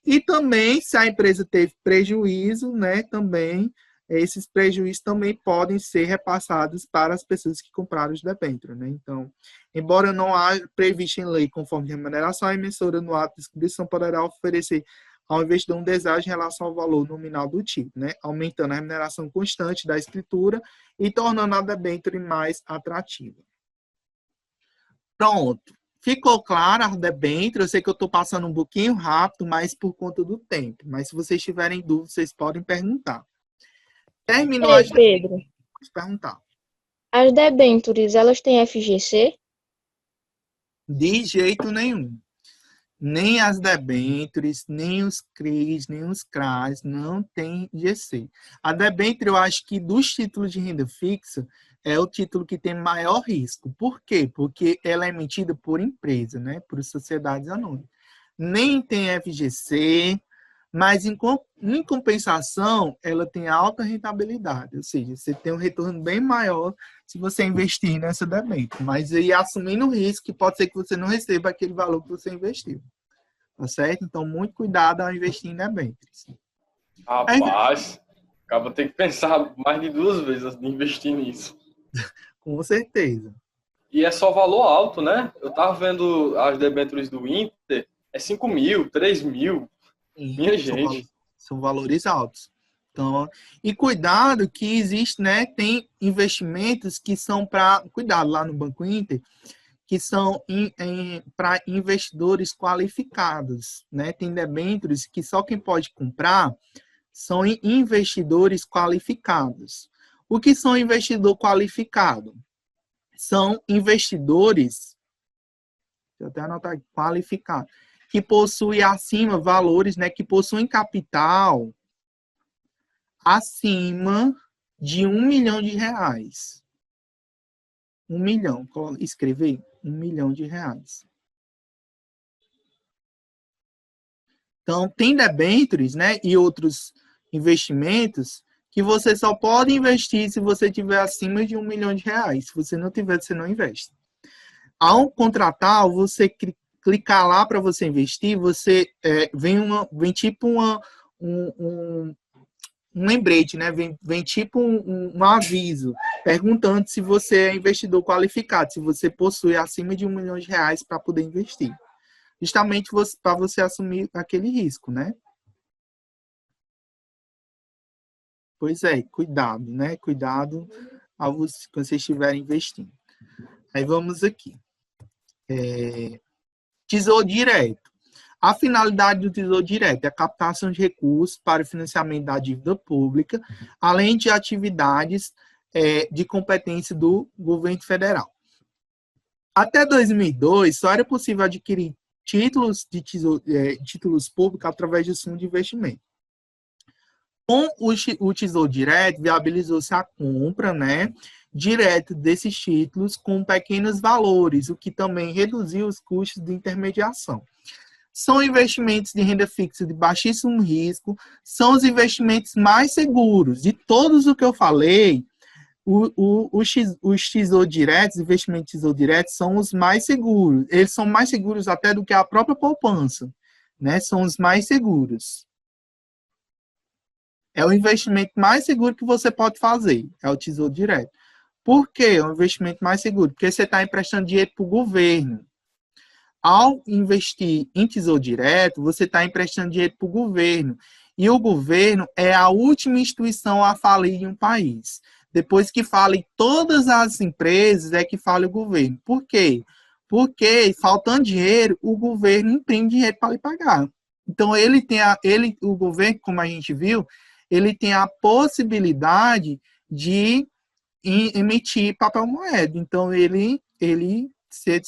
E também, se a empresa teve prejuízo, né? Também, esses prejuízos também podem ser repassados para as pessoas que compraram os debêntures, né? Então, embora não haja previsto em lei conforme de remuneração, a emissora no ato de inscrição poderá oferecer ao investidor um deságio em relação ao valor nominal do título, né? Aumentando a remuneração constante da escritura e tornando a debênture mais atrativa. Pronto. Ficou claro a debênture? Eu sei que eu estou passando um pouquinho rápido, mas por conta do tempo. Mas se vocês tiverem dúvidas, vocês podem perguntar. Terminou as Pedro, debêntures? Perguntar. as debêntures, elas têm FGC? De jeito nenhum. Nem as debêntures, nem os CRIs, nem os CRAs não tem GC. A debênture, eu acho que dos títulos de renda fixa, é o título que tem maior risco. Por quê? Porque ela é emitida por empresa, né? Por sociedades anônimas. Nem tem FGC, mas em compensação, ela tem alta rentabilidade. Ou seja, você tem um retorno bem maior se você investir nessa debênture. Mas aí, assumindo o risco, que pode ser que você não receba aquele valor que você investiu. Tá certo? Então, muito cuidado ao investir em debêntures. Rapaz, acaba ter que pensar mais de 2 vezes antes de investir nisso. Com certeza. E é só valor alto, né? Eu tava vendo as debêntures do Inter, é 5 mil, 3 mil. Minha gente. São valores altos. Então, e cuidado que existe, né? Tem investimentos que são para... Cuidado lá no Banco Inter, que são para investidores qualificados, né? Tem debêntures que só quem pode comprar são investidores qualificados. O que são investidor qualificado? São investidores, deixa eu até anotar aqui, qualificados. que possui acima valores, né, que possuem capital acima de R$ 1 milhão. 1 milhão, escrever R$ 1 milhão. Então, tem debêntures, né, e outros investimentos que você só pode investir se você tiver acima de R$ 1 milhão. Se você não tiver, você não investe. Ao contratar, você clicar lá para você investir, você vem tipo um lembrete, né? Vem tipo um aviso perguntando se você é investidor qualificado, se você possui acima de R$ 1 milhão para poder investir. Justamente para você assumir aquele risco, né? Pois é, cuidado, né? Cuidado quando vocês estiverem investindo. Aí vamos aqui. Tesouro Direto. A finalidade do Tesouro Direto é a captação de recursos para o financiamento da dívida pública, além de atividades de competência do governo federal. Até 2002, só era possível adquirir títulos públicos através de fundo de investimento. Com o Tesouro Direto, viabilizou-se a compra, né, direto desses títulos com pequenos valores, o que também reduziu os custos de intermediação. São investimentos de renda fixa de baixíssimo risco, são os investimentos mais seguros. De todos o que eu falei, os tesouros diretos, investimentos de tesouro direto, são os mais seguros. Eles são mais seguros até do que a própria poupança, né? São os mais seguros. É o investimento mais seguro que você pode fazer, é o tesouro direto. Por que é o investimento mais seguro? Porque você está emprestando dinheiro para o governo. Ao investir em tesouro direto, você está emprestando dinheiro para o governo. E o governo é a última instituição a falir em um país. Depois que falem todas as empresas, é que fale o governo. Por quê? Porque, faltando dinheiro, o governo imprime dinheiro para lhe pagar. Então, o governo, como a gente viu, ele tem a possibilidade de emitir papel moeda. Então, se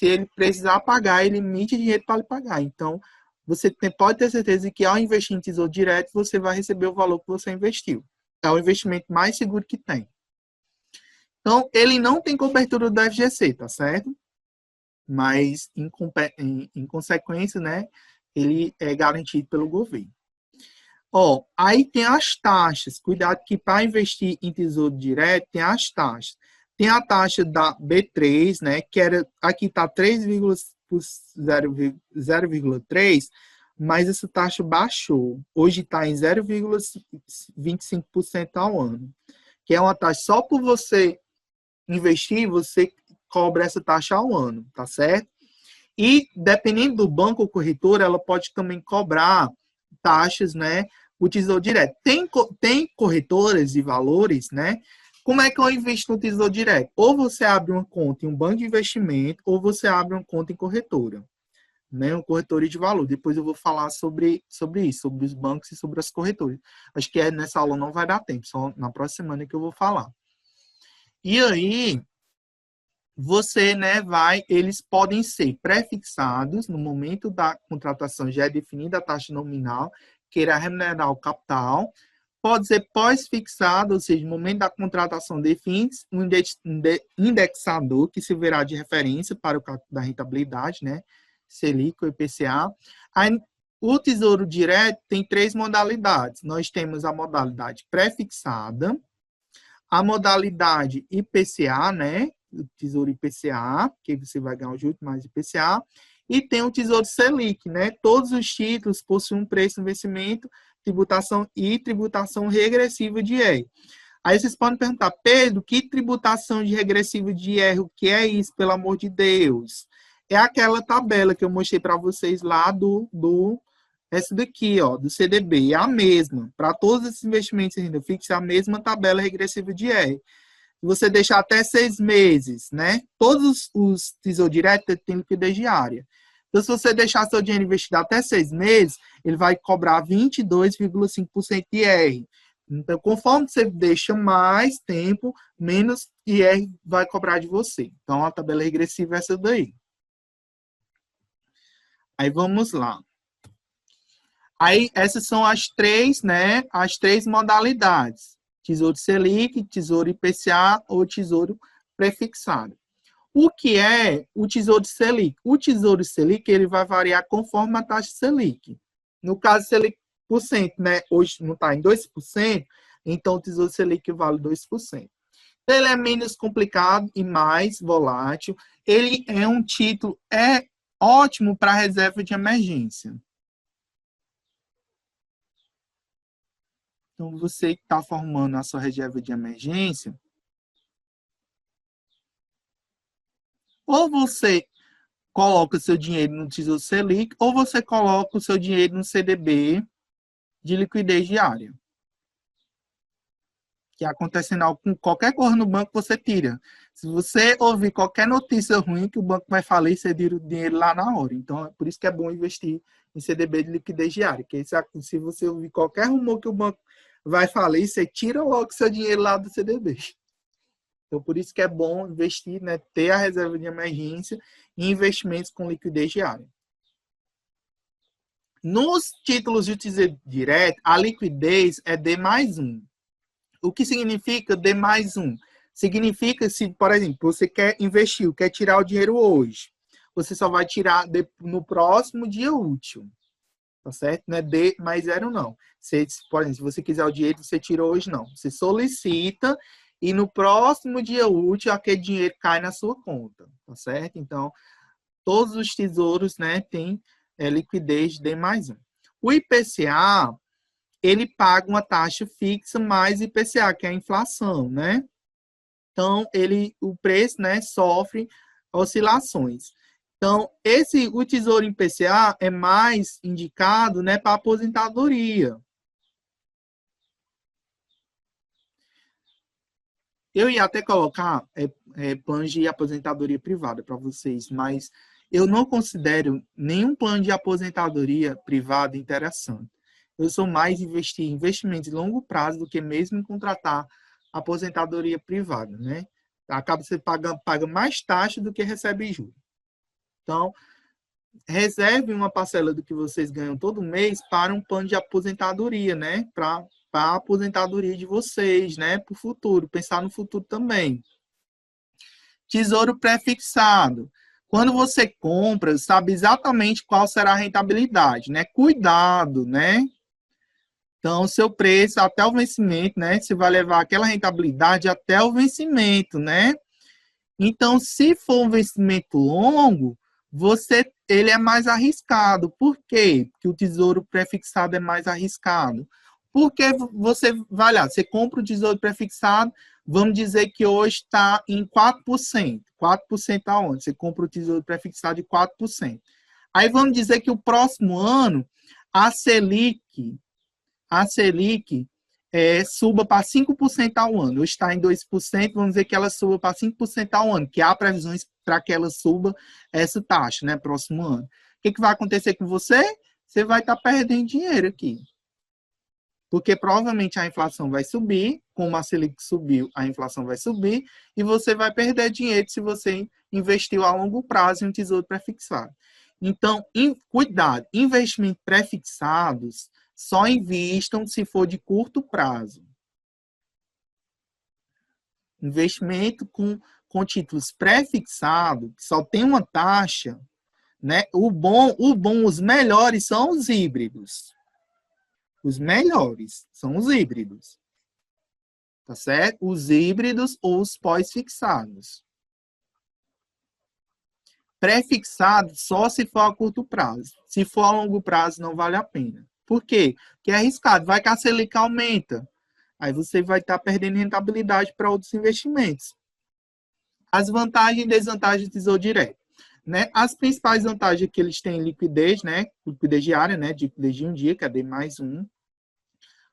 ele precisar pagar, ele emite dinheiro para lhe pagar. Então, você pode ter certeza que ao investir em tesouro direto, você vai receber o valor que você investiu. É o investimento mais seguro que tem. Então, ele não tem cobertura do FGC, tá certo? Mas, em consequência, né, ele é garantido pelo governo. Aí tem as taxas. Cuidado que para investir em tesouro direto, tem as taxas. Tem a taxa da B3, né, que aqui está 0,3, mas essa taxa baixou. Hoje está em 0,25% ao ano, que é uma taxa só por você investir, você cobra essa taxa ao ano, tá certo? E dependendo do banco ou corretora, ela pode também cobrar taxas, né, o Tesouro Direto. Tem corretoras de valores, né? Como é que eu invisto no Tesouro Direto? Ou você abre uma conta em um banco de investimento, ou você abre uma conta em corretora, né? Um corretora de valor. Depois eu vou falar sobre isso, sobre os bancos e sobre as corretoras. Acho que nessa aula não vai dar tempo, só na próxima semana que eu vou falar. E aí, você, né, eles podem ser pré-fixados, no momento da contratação já é definida a taxa nominal, que irá remunerar o capital. Pode ser pós-fixado, ou seja, no momento da contratação define-se um indexador que servirá de referência para o cálculo da rentabilidade, né, Selic ou IPCA. Aí, o Tesouro Direto tem 3 modalidades. Nós temos a modalidade pré-fixada, a modalidade IPCA, né, o Tesouro IPCA, que você vai ganhar o juros mais IPCA, e tem o Tesouro Selic, né? Todos os títulos possuem um preço de vencimento, tributação e tributação regressiva de IR. Aí vocês podem perguntar, Pedro, que tributação de regressiva de IR, o que é isso, pelo amor de Deus? É aquela tabela que eu mostrei para vocês lá essa daqui, ó, do CDB, é a mesma. Para todos esses investimentos em renda fixa, é a mesma tabela regressiva de IR. Se você deixar até 6 meses, né? Todos os tesouros diretos têm liquidez diária. Então, se você deixar seu dinheiro investido até 6 meses, ele vai cobrar 22,5% de IR. Então, conforme você deixa mais tempo, menos IR vai cobrar de você. Então, a tabela regressiva é essa daí. Aí vamos lá. Aí essas são as três, né? As três modalidades. Tesouro Selic, Tesouro IPCA ou Tesouro Prefixado. O que é o Tesouro Selic? O Tesouro Selic ele vai variar conforme a taxa Selic. No caso Selic por cento, né? Hoje não está em 2%, então o Tesouro Selic vale 2%. Ele é menos complicado e mais volátil. Ele é um título ótimo para reserva de emergência. Então, você que está formando a sua reserva de emergência, ou você coloca o seu dinheiro no Tesouro Selic, ou você coloca o seu dinheiro no CDB de liquidez diária. Que acontecendo algo com qualquer coisa no banco, você tira. Se você ouvir qualquer notícia ruim, que o banco vai falir, você tira o dinheiro lá na hora. Então, é por isso que é bom investir em CDB de liquidez diária. Que se você ouvir qualquer rumor que o banco vai falir, você tira logo seu dinheiro lá do CDB. Então, por isso que é bom investir, né, ter a reserva de emergência e investimentos com liquidez diária. Nos títulos de tesouro direto, a liquidez é D+1. O que significa D+1? Significa se, por exemplo, você quer investir, quer tirar o dinheiro hoje, você só vai tirar no próximo dia útil. Tá certo? Não é D+0, não. Por exemplo, se você quiser o dinheiro, você tira hoje, não. Você solicita e no próximo dia útil, aquele dinheiro cai na sua conta. Tá certo? Então, todos os tesouros, né, têm liquidez D+1. O IPCA, ele paga uma taxa fixa mais IPCA, que é a inflação, né? Então, o preço, né, sofre oscilações. Então, o Tesouro IPCA é mais indicado, né, para aposentadoria. Eu ia até colocar planos de aposentadoria privada para vocês, mas eu não considero nenhum plano de aposentadoria privada interessante. Eu sou mais investir em investimentos de longo prazo do que mesmo em contratar aposentadoria privada, né? Acaba você paga mais taxa do que recebe juros. Então, reserve uma parcela do que vocês ganham todo mês para um plano de aposentadoria, né? Para a aposentadoria de vocês, né? Para o futuro, pensar no futuro também. Tesouro pré-fixado. Quando você compra, sabe exatamente qual será a rentabilidade, né? Cuidado, né? Então, o seu preço até o vencimento, né? Você vai levar aquela rentabilidade até o vencimento, né? Então, se for um vencimento longo, ele é mais arriscado. Por quê? Porque o tesouro pré-fixado é mais arriscado. Porque você vai lá, você compra o tesouro pré-fixado, vamos dizer que hoje está em 4%. 4% aonde? Você compra o tesouro pré-fixado de 4%. Aí vamos dizer que o próximo ano, a Selic suba para 5% ao ano. Hoje está em 2%, vamos dizer que ela suba para 5% ao ano, que há previsões para que ela suba essa taxa, né, próximo ano. O que vai acontecer com você? Você vai estar perdendo dinheiro aqui. Porque provavelmente a inflação vai subir, como a Selic subiu, a inflação vai subir, e você vai perder dinheiro se você investiu a longo prazo em um tesouro pré-fixado. Então, cuidado, investimentos pré-fixados só invistam se for de curto prazo. Investimento com títulos pré-fixados, que só tem uma taxa, né? Os melhores são os híbridos. Os melhores são os híbridos. Tá certo? Os híbridos ou os pós-fixados. Pré-fixado só se for a curto prazo. Se for a longo prazo, não vale a pena. Por quê? Porque é arriscado. Vai que a Selic aumenta. Aí você vai estar perdendo rentabilidade para outros investimentos. As vantagens e desvantagens do Tesouro Direto. Né? As principais vantagens é que eles têm liquidez, né? Liquidez diária, né? De liquidez de um dia, que é D+1.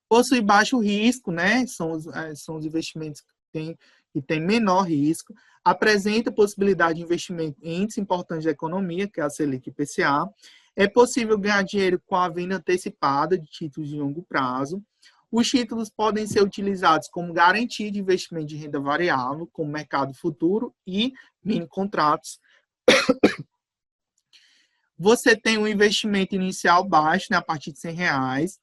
Possui baixo risco, né? São os investimentos que têm menor risco. Apresenta possibilidade de investimento em índice importante da economia, que é a Selic e IPCA. É possível ganhar dinheiro com a venda antecipada de títulos de longo prazo. Os títulos podem ser utilizados como garantia de investimento de renda variável, como mercado futuro e mini contratos. Você tem um investimento inicial baixo, né, a partir de R$ 100,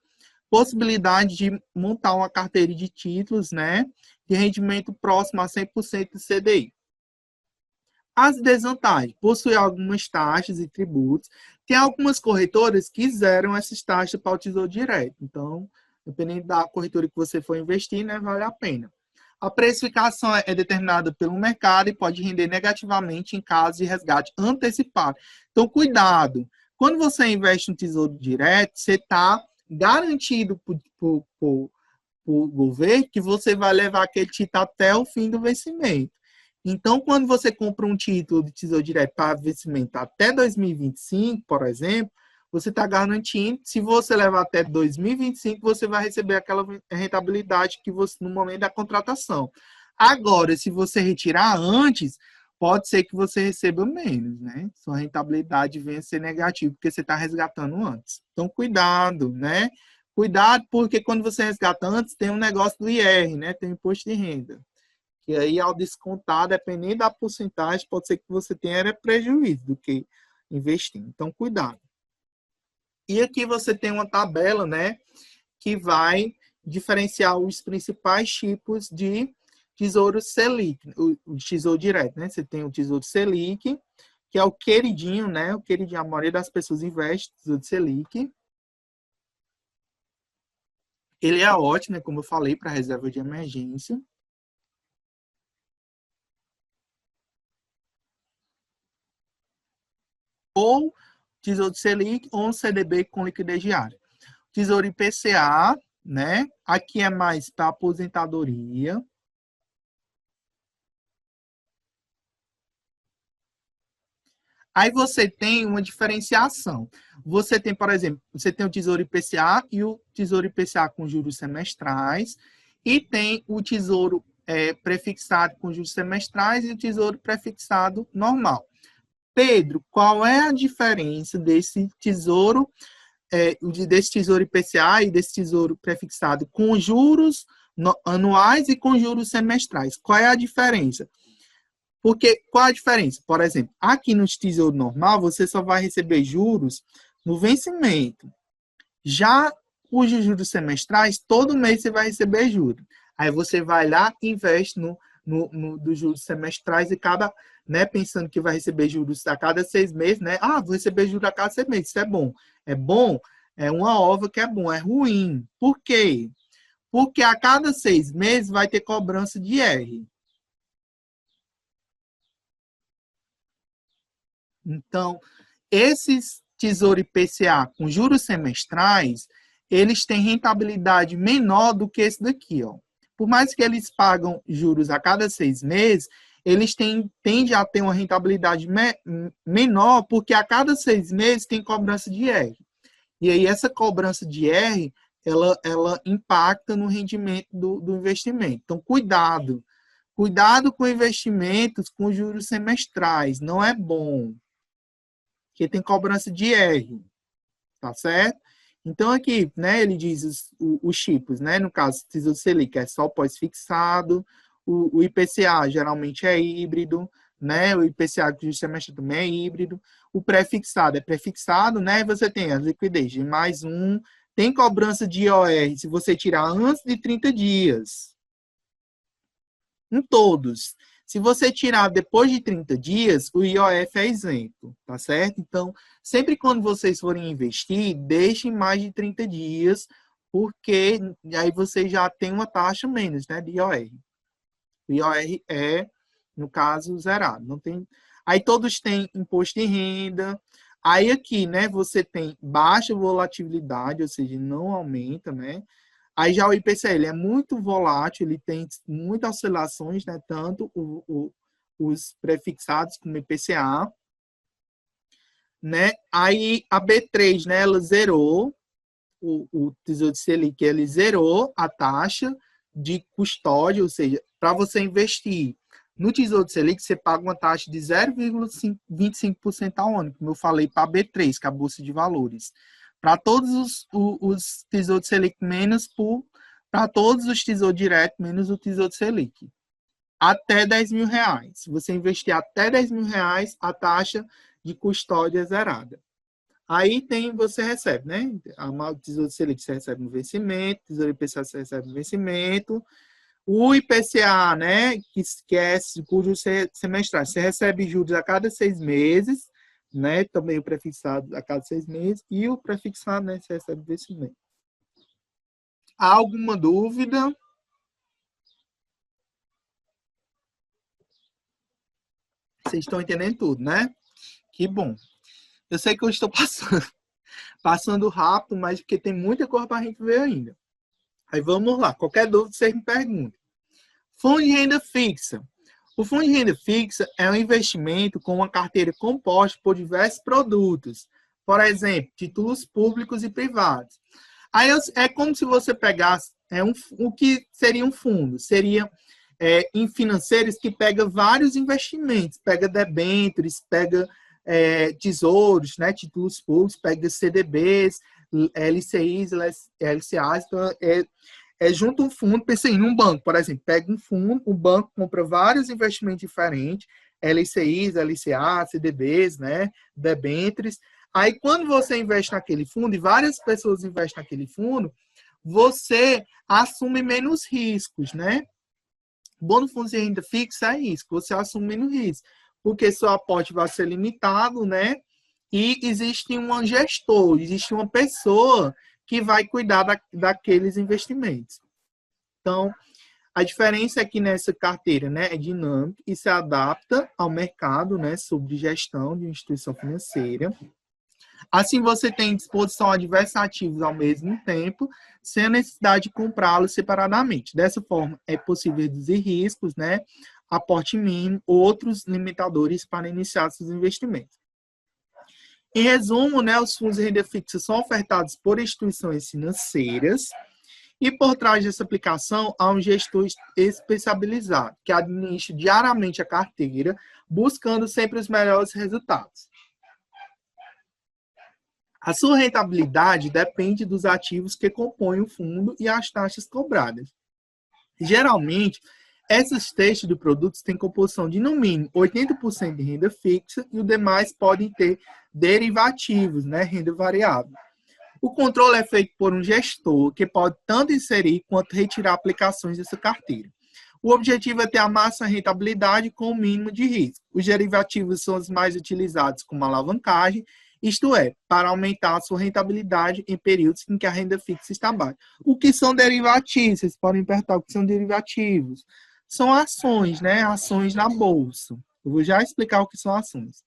possibilidade de montar uma carteira de títulos, né, de rendimento próximo a 100% do CDI. As desvantagens, possui algumas taxas e tributos. Tem algumas corretoras que zeram essas taxas para o Tesouro Direto. Então, dependendo da corretora que você for investir, né, vale a pena. A precificação é determinada pelo mercado e pode render negativamente em caso de resgate antecipado. Então, cuidado. Quando você investe no Tesouro Direto, você está garantido por o governo que você vai levar aquele título até o fim do vencimento. Então, quando você compra um título de Tesouro Direto para vencimento até 2025, por exemplo, você está garantindo, se você levar até 2025, você vai receber aquela rentabilidade que você no momento da contratação. Agora, se você retirar antes, pode ser que você receba menos, né? Sua rentabilidade venha a ser negativa, porque você está resgatando antes. Então, cuidado, né? Cuidado, porque quando você resgata antes, tem um negócio do IR, né? Tem o imposto de renda. E aí, ao descontar, dependendo da porcentagem, pode ser que você tenha prejuízo do que investir. Então, cuidado. E aqui você tem uma tabela, né, que vai diferenciar os principais tipos de Tesouro Selic, o Tesouro Direto, né? Você tem o Tesouro Selic, que é o queridinho, né? O queridinho, a maioria das pessoas investe no Tesouro Selic. Ele é ótimo, né, como eu falei, para reserva de emergência. Ou Tesouro Selic ou um CDB com liquidez diária. Tesouro IPCA, né? Aqui é mais para aposentadoria. Aí você tem uma diferenciação. Você tem, por exemplo, você tem o Tesouro IPCA e o Tesouro IPCA com juros semestrais, e tem o Tesouro prefixado com juros semestrais e o Tesouro prefixado normal. Pedro, qual é a diferença desse tesouro IPCA e desse tesouro prefixado com juros anuais e com juros semestrais? Qual é a diferença? Porque qual a diferença? Por exemplo, aqui no tesouro normal, você só vai receber juros no vencimento. Já os juros semestrais, todo mês você vai receber juros. Aí você vai lá e investe dos juros semestrais e acaba, né, pensando que vai receber juros a cada 6 meses, né? Ah, vou receber juros a cada 6 meses, isso é bom. É bom, é uma ova que é bom, é ruim. Por quê? Porque a cada 6 meses vai ter cobrança de R. Então, esses Tesouro IPCA com juros semestrais, eles têm rentabilidade menor do que esse daqui, ó. Por mais que eles pagam juros a cada 6 meses, eles tendem a ter uma rentabilidade menor, porque a cada 6 meses tem cobrança de R. E aí essa cobrança de R, ela impacta no rendimento do investimento. Então, cuidado. Cuidado com investimentos com juros semestrais. Não é bom. Porque tem cobrança de R. Tá certo? Então, aqui, né, ele diz os tipos, né? No caso, Tesouro Selic é só pós-fixado, o IPCA geralmente é híbrido, né? O IPCA que semestre também é híbrido. O pré-fixado é pré-fixado, né? Você tem a liquidez de mais um, tem cobrança de IOR se você tirar antes de 30 dias. Em todos. Se você tirar depois de 30 dias, o IOF é isento, tá certo? Então, sempre quando vocês forem investir, deixem mais de 30 dias, porque aí você já tem uma taxa menos, né, de IOR. O IOR é, no caso, zerado. Não tem... Aí todos têm imposto de renda. Aí aqui, né, você tem baixa volatilidade, ou seja, não aumenta, né? Aí já o IPCA, ele é muito volátil, ele tem muitas oscilações, né? Tanto os prefixados como o IPCA, né? Aí a B3, né? Ela zerou, o Tesouro Selic, ele zerou a taxa de custódia, ou seja, para você investir no Tesouro Selic, você paga uma taxa de 0,25% ao ano, como eu falei para a B3, que é a Bolsa de Valores. Para todos os Tesouros Selic, menos para todos os Tesouros Direto, menos o Tesouro Selic. Até R$ 10.000. Se você investir até R$ 10.000, a taxa de custódia é zerada. Aí você recebe, né? O Tesouro Selic você recebe no vencimento, o Tesouro IPCA você recebe no vencimento, o IPCA, né? Que é juros semestrais, você recebe juros a cada 6 meses, né? Também o prefixado a cada 6 meses, e o prefixado, né? Você recebe no vencimento. Há alguma dúvida? Vocês estão entendendo tudo, né? Que bom. Eu sei que eu estou passando rápido, mas porque tem muita coisa para a gente ver ainda. Aí vamos lá. Qualquer dúvida, vocês me perguntem. Fundo de renda fixa. O fundo de renda fixa é um investimento com uma carteira composta por diversos produtos. Por exemplo, títulos públicos e privados. Aí é como se você pegasse o que seria um fundo. Seria em financeiros que pega vários investimentos. Pega debêntures, pega tesouros, né, títulos públicos, pega CDBs, LCIs, LCAs. Então, junta um fundo, pensa em um banco, por exemplo, pega um fundo, o banco compra vários investimentos diferentes, LCIs, LCA, CDBs, né, debêntures. Aí, quando você investe naquele fundo, e várias pessoas investem naquele fundo, você assume menos riscos, né? Bom no fundo de renda fixa é isso, você assume menos risco, porque seu aporte vai ser limitado, né? E existe um gestor, existe uma pessoa que vai cuidar daqueles investimentos. Então, a diferença é que nessa carteira, né, é dinâmica e se adapta ao mercado, né, sobre gestão de instituição financeira. Assim, você tem disposição a diversos ativos ao mesmo tempo, sem a necessidade de comprá-los separadamente. Dessa forma, é possível reduzir riscos, né, aporte mínimo, outros limitadores para iniciar seus investimentos. Em resumo, né, os fundos de renda fixa são ofertados por instituições financeiras e por trás dessa aplicação há um gestor especializado que administra diariamente a carteira, buscando sempre os melhores resultados. A sua rentabilidade depende dos ativos que compõem o fundo e as taxas cobradas. Geralmente, esses textos de produtos têm composição de, no mínimo, 80% de renda fixa e os demais podem ter derivativos, né, renda variável. O controle é feito por um gestor que pode tanto inserir quanto retirar aplicações dessa carteira. O objetivo é ter a máxima rentabilidade com o mínimo de risco. Os derivativos são os mais utilizados como alavancagem, isto é, para aumentar a sua rentabilidade em períodos em que a renda fixa está baixa. O que são derivativos? Vocês podem perguntar o que são derivativos. São ações, né? Ações na bolsa. Eu vou já explicar o que são ações.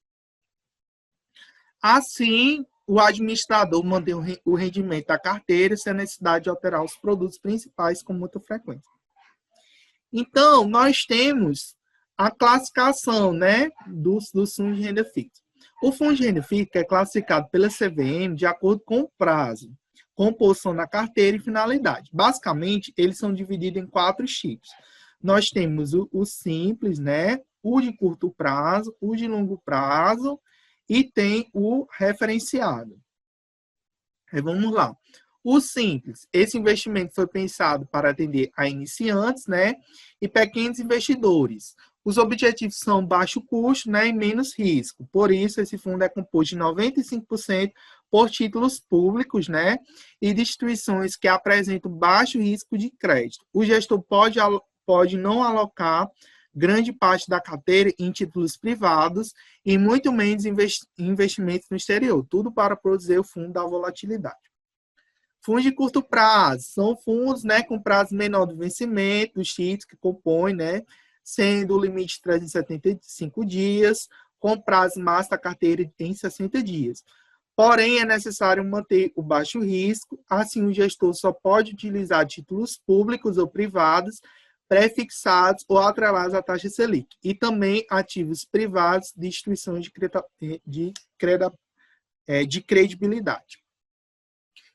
Assim, o administrador mantém o rendimento da carteira sem a necessidade de alterar os produtos principais com muita frequência. Então, nós temos a classificação, né, dos fundos de renda fixa. O fundo de renda fixa é classificado pela CVM de acordo com o prazo, composição da carteira e finalidade. Basicamente, eles são divididos em 4 tipos. Nós temos o simples, né, o de curto prazo, o de longo prazo e tem o referenciado. Aí vamos lá. O simples, esse investimento foi pensado para atender a iniciantes, né, e pequenos investidores. Os objetivos são baixo custo, né, e menos risco. Por isso, esse fundo é composto de 95% por títulos públicos, né, e de instituições que apresentam baixo risco de crédito. O gestor pode não alocar grande parte da carteira em títulos privados e muito menos investimentos no exterior, tudo para produzir o fundo da volatilidade. Fundos de curto prazo são fundos, né, com prazo menor do vencimento, dos títulos que compõem, né, sendo o limite de 375 dias, com prazo máximo da carteira em 60 dias. Porém, é necessário manter o baixo risco, assim o gestor só pode utilizar títulos públicos ou privados, pré-fixados ou atrelados à taxa Selic, e também ativos privados de instituições de credibilidade.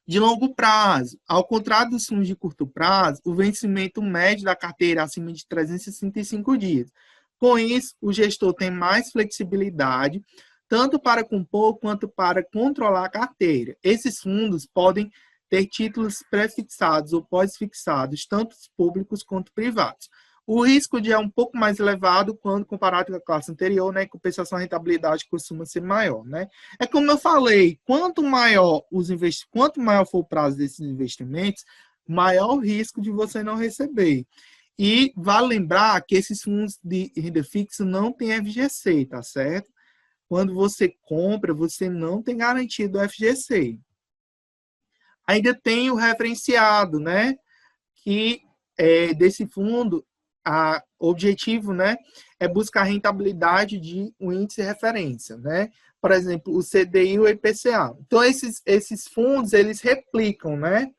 De longo prazo, ao contrário dos fundos de curto prazo, o vencimento médio da carteira é acima de 365 dias. Com isso, o gestor tem mais flexibilidade, tanto para compor quanto para controlar a carteira. Esses fundos podem ter títulos pré-fixados ou pós-fixados, tanto públicos quanto privados. O risco de é um pouco mais elevado quando comparado com a classe anterior, né? Em compensação, a rentabilidade costuma ser maior, né? É como eu falei, quanto maior for o prazo desses investimentos, maior o risco de você não receber. E vale lembrar que esses fundos de renda fixa não têm FGC, tá certo? Quando você compra, você não tem garantia do FGC. Ainda tem o referenciado, né? Que desse fundo, o objetivo, né, é buscar a rentabilidade de um índice de referência, né? Por exemplo, o CDI e o IPCA. Então, esses fundos, eles replicam, né,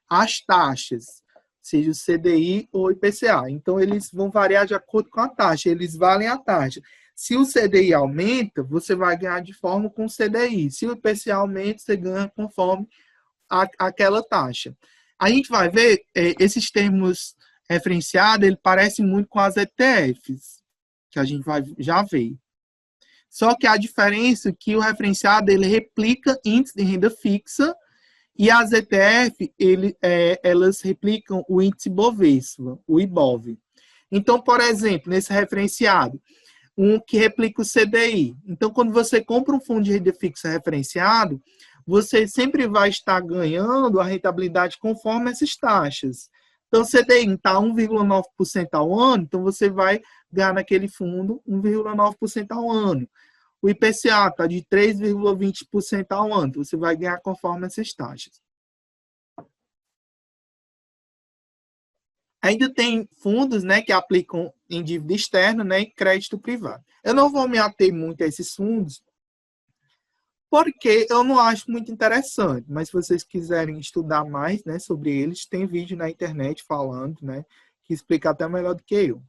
as taxas, seja o CDI ou o IPCA. Então, eles vão variar de acordo com a taxa, eles valem a taxa. Se o CDI aumenta, você vai ganhar de forma com o CDI. Se o IPCA aumenta, você ganha conforme aquela taxa. A gente vai ver esses termos referenciados, ele parece muito com as ETFs, que a gente vai já ver. Só que a diferença é que o referenciado ele replica índice de renda fixa e as ETF elas replicam o índice Bovespa, o IBOV. Então, por exemplo, nesse referenciado, um que replica o CDI. Então, quando você compra um fundo de renda fixa referenciado, você sempre vai estar ganhando a rentabilidade conforme essas taxas. Então, o CDI está 1,9% ao ano, então você vai ganhar naquele fundo 1,9% ao ano. O IPCA está de 3,20% ao ano, então você vai ganhar conforme essas taxas. Ainda tem fundos, né, que aplicam em dívida externa, né, e crédito privado. Eu não vou me ater muito a esses fundos, porque eu não acho muito interessante, mas se vocês quiserem estudar mais, né, sobre eles, tem vídeo na internet falando, né, que explica até melhor do que eu.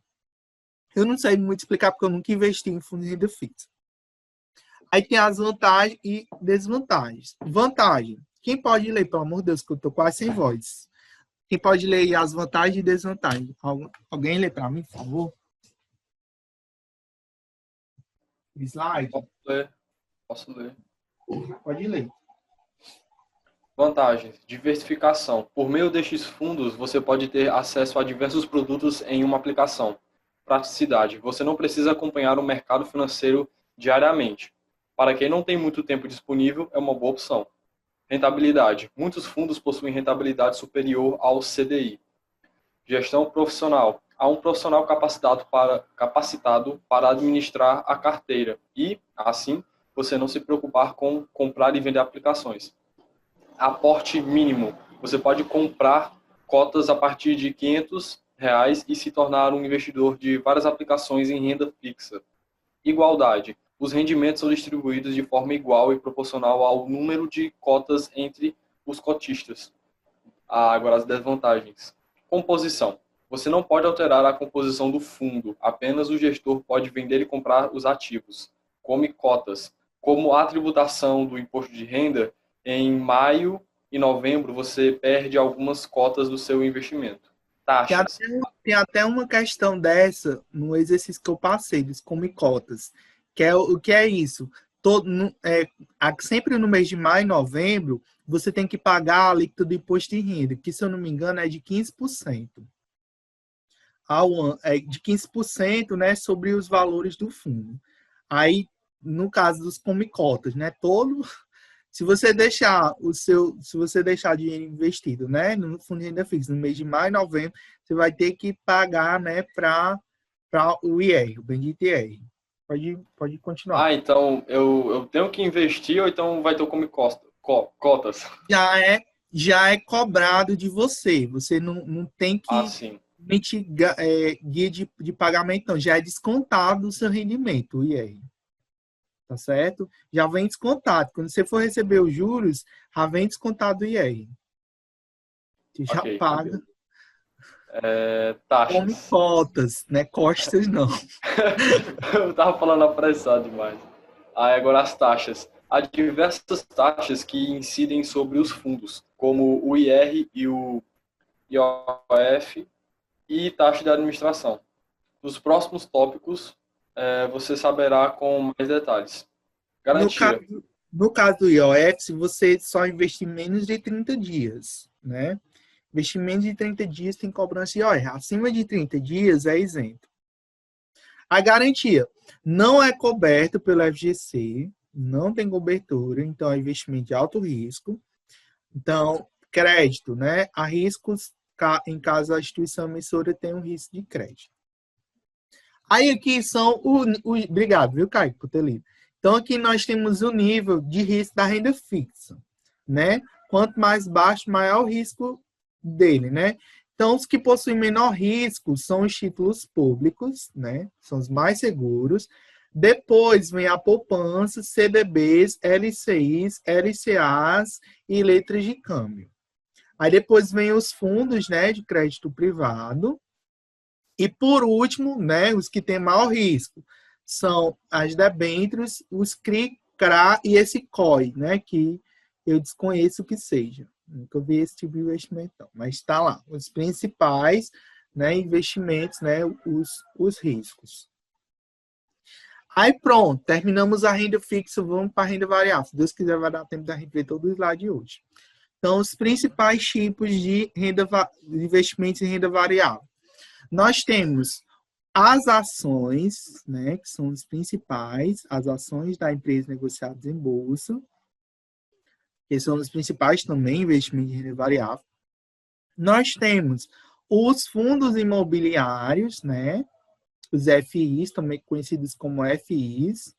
Eu não sei muito explicar porque eu nunca investi em fundo de renda fixa. Aí tem as vantagens e desvantagens. Vantagem. Quem pode ler, pelo amor de Deus, que eu tô quase sem voz. Quem pode ler as vantagens e desvantagens? Alguém lê para mim, por favor? Slide? Posso ler. Pode ler. Vantagens. Diversificação. Por meio destes fundos, você pode ter acesso a diversos produtos em uma aplicação. Praticidade. Você não precisa acompanhar o mercado financeiro diariamente. Para quem não tem muito tempo disponível, é uma boa opção. Rentabilidade. Muitos fundos possuem rentabilidade superior ao CDI. Gestão profissional. Há um profissional capacitado para administrar a carteira e, assim, você não se preocupar com comprar e vender aplicações. Aporte mínimo. Você pode comprar cotas a partir de R$ 500 e se tornar um investidor de várias aplicações em renda fixa. Igualdade. Os rendimentos são distribuídos de forma igual e proporcional ao número de cotas entre os cotistas. Agora as desvantagens. Composição. Você não pode alterar a composição do fundo, apenas o gestor pode vender e comprar os ativos. Come cotas. Como a tributação do imposto de renda, em maio e novembro você perde algumas cotas do seu investimento. Taxas. Tem até uma questão dessa no exercício que eu passei, dos come cotas. O que é isso? Sempre no mês de maio e novembro, você tem que pagar a alíquota do imposto de renda, que, se eu não me engano, é de 15%. De 15%, né, sobre os valores do fundo. Aí, no caso dos come cotas, né, se você deixar dinheiro investido, né, no fundo de renda fixa, no mês de maio e novembro, você vai ter que pagar, né, para o IR, o bendito IR. Pode continuar. Então eu tenho que investir ou então vai ter o come cotas? Já é cobrado de você. Você não tem que Sim. emitir guia de pagamento, não. Já é descontado do seu rendimento, o IR. Tá certo? Já vem descontado. Quando você for receber os juros, já vem descontado o IR. Você já paga. Taxas. Come cotas, né? Costas não. Eu tava falando apressado demais. Agora as taxas. Há diversas taxas que incidem sobre os fundos, como o IR e o IOF e taxa de administração. Nos próximos tópicos, você saberá com mais detalhes. Garantia. No caso do IOF, se você só investir menos de 30 dias, né? Investimento de 30 dias tem cobrança de OR. Acima de 30 dias é isento. A garantia não é coberta pelo FGC, não tem cobertura, então é investimento de alto risco. Então, crédito, né? Há riscos em caso a instituição emissora tenha um risco de crédito. Aí aqui são obrigado, viu, Caio, por ter lido. Então aqui nós temos o nível de risco da renda fixa, né? Quanto mais baixo, maior o risco dele, né? Então os que possuem menor risco são os títulos públicos, né? São os mais seguros. Depois vem a poupança, CDBs, LCIs, LCAs e letras de câmbio. Aí depois vem os fundos, né, de crédito privado. E por último, né, os que têm maior risco são as debêntures, os CRI, CRA e esse COI, né, que eu desconheço o que seja. Nunca vi esse tipo de investimento, não. Mas está lá, os principais, né, investimentos, né, os riscos. Aí pronto, terminamos a renda fixa, vamos para a renda variável. Se Deus quiser, vai dar tempo da gente ver todo o slide hoje. Então, os principais tipos de investimentos em renda variável. Nós temos as ações, né, que são os principais, as ações da empresa negociadas em bolsa, que são os principais também investimentos em renda variável. Nós temos os fundos imobiliários, né, os FIs, também conhecidos como FIs.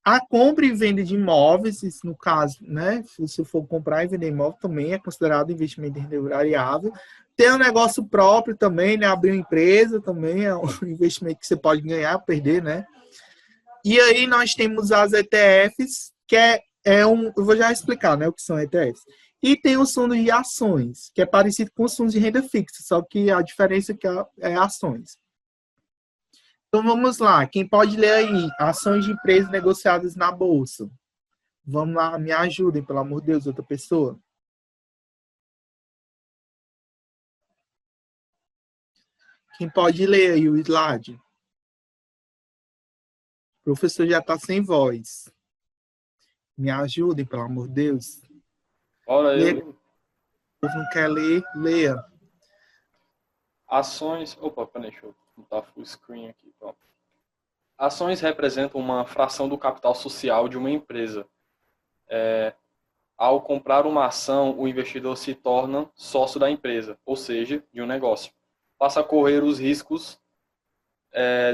A compra e venda de imóveis, isso no caso, né, se você for comprar e vender imóvel, também é considerado investimento em renda variável. Ter um negócio próprio também, né, abrir uma empresa também é um investimento que você pode ganhar, perder, né. E aí nós temos as ETFs, que eu vou já explicar, né, o que são ETFs. E tem os fundos de ações, que é parecido com os fundos de renda fixa, só que a diferença é ações. Então vamos lá, quem pode ler aí? Ações de empresas negociadas na bolsa. Vamos lá, me ajudem, pelo amor de Deus, outra pessoa. Quem pode ler aí o slide? O professor já está sem voz. Me ajudem, pelo amor de Deus. Olha, O povo não quer ler, leia. Ações... Opa, peraí, deixa eu botar full screen aqui. Pronto. Ações representam uma fração do capital social de uma empresa. Ao comprar uma ação, o investidor se torna sócio da empresa, ou seja, de um negócio. Passa a correr os riscos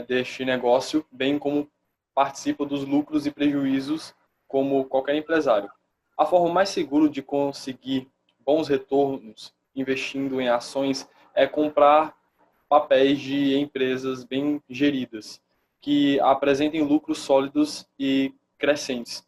deste negócio, bem como participa dos lucros e prejuízos como qualquer empresário. A forma mais segura de conseguir bons retornos investindo em ações é comprar papéis de empresas bem geridas, que apresentem lucros sólidos e crescentes,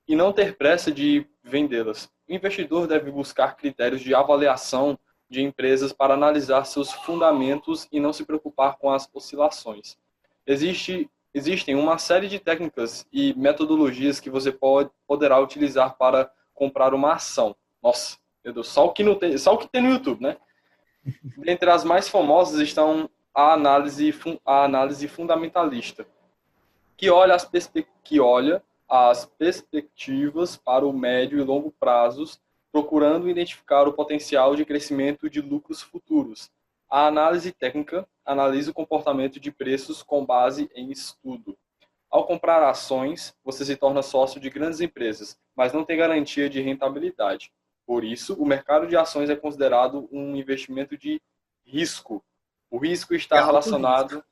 e não ter pressa de vendê-las. O investidor deve buscar critérios de avaliação de empresas para analisar seus fundamentos e não se preocupar com as oscilações. Existem uma série de técnicas e metodologias que você poderá utilizar para comprar uma ação. Nossa, meu Deus, só o que tem no YouTube, né? Dentre as mais famosas estão a análise fundamentalista, que olha as perspectivas para o médio e longo prazos, procurando identificar o potencial de crescimento de lucros futuros. A análise técnica analisa o comportamento de preços com base em estudo. Ao comprar ações, você se torna sócio de grandes empresas, mas não tem garantia de rentabilidade. Por isso, o mercado de ações é considerado um investimento de risco. O risco está relacionado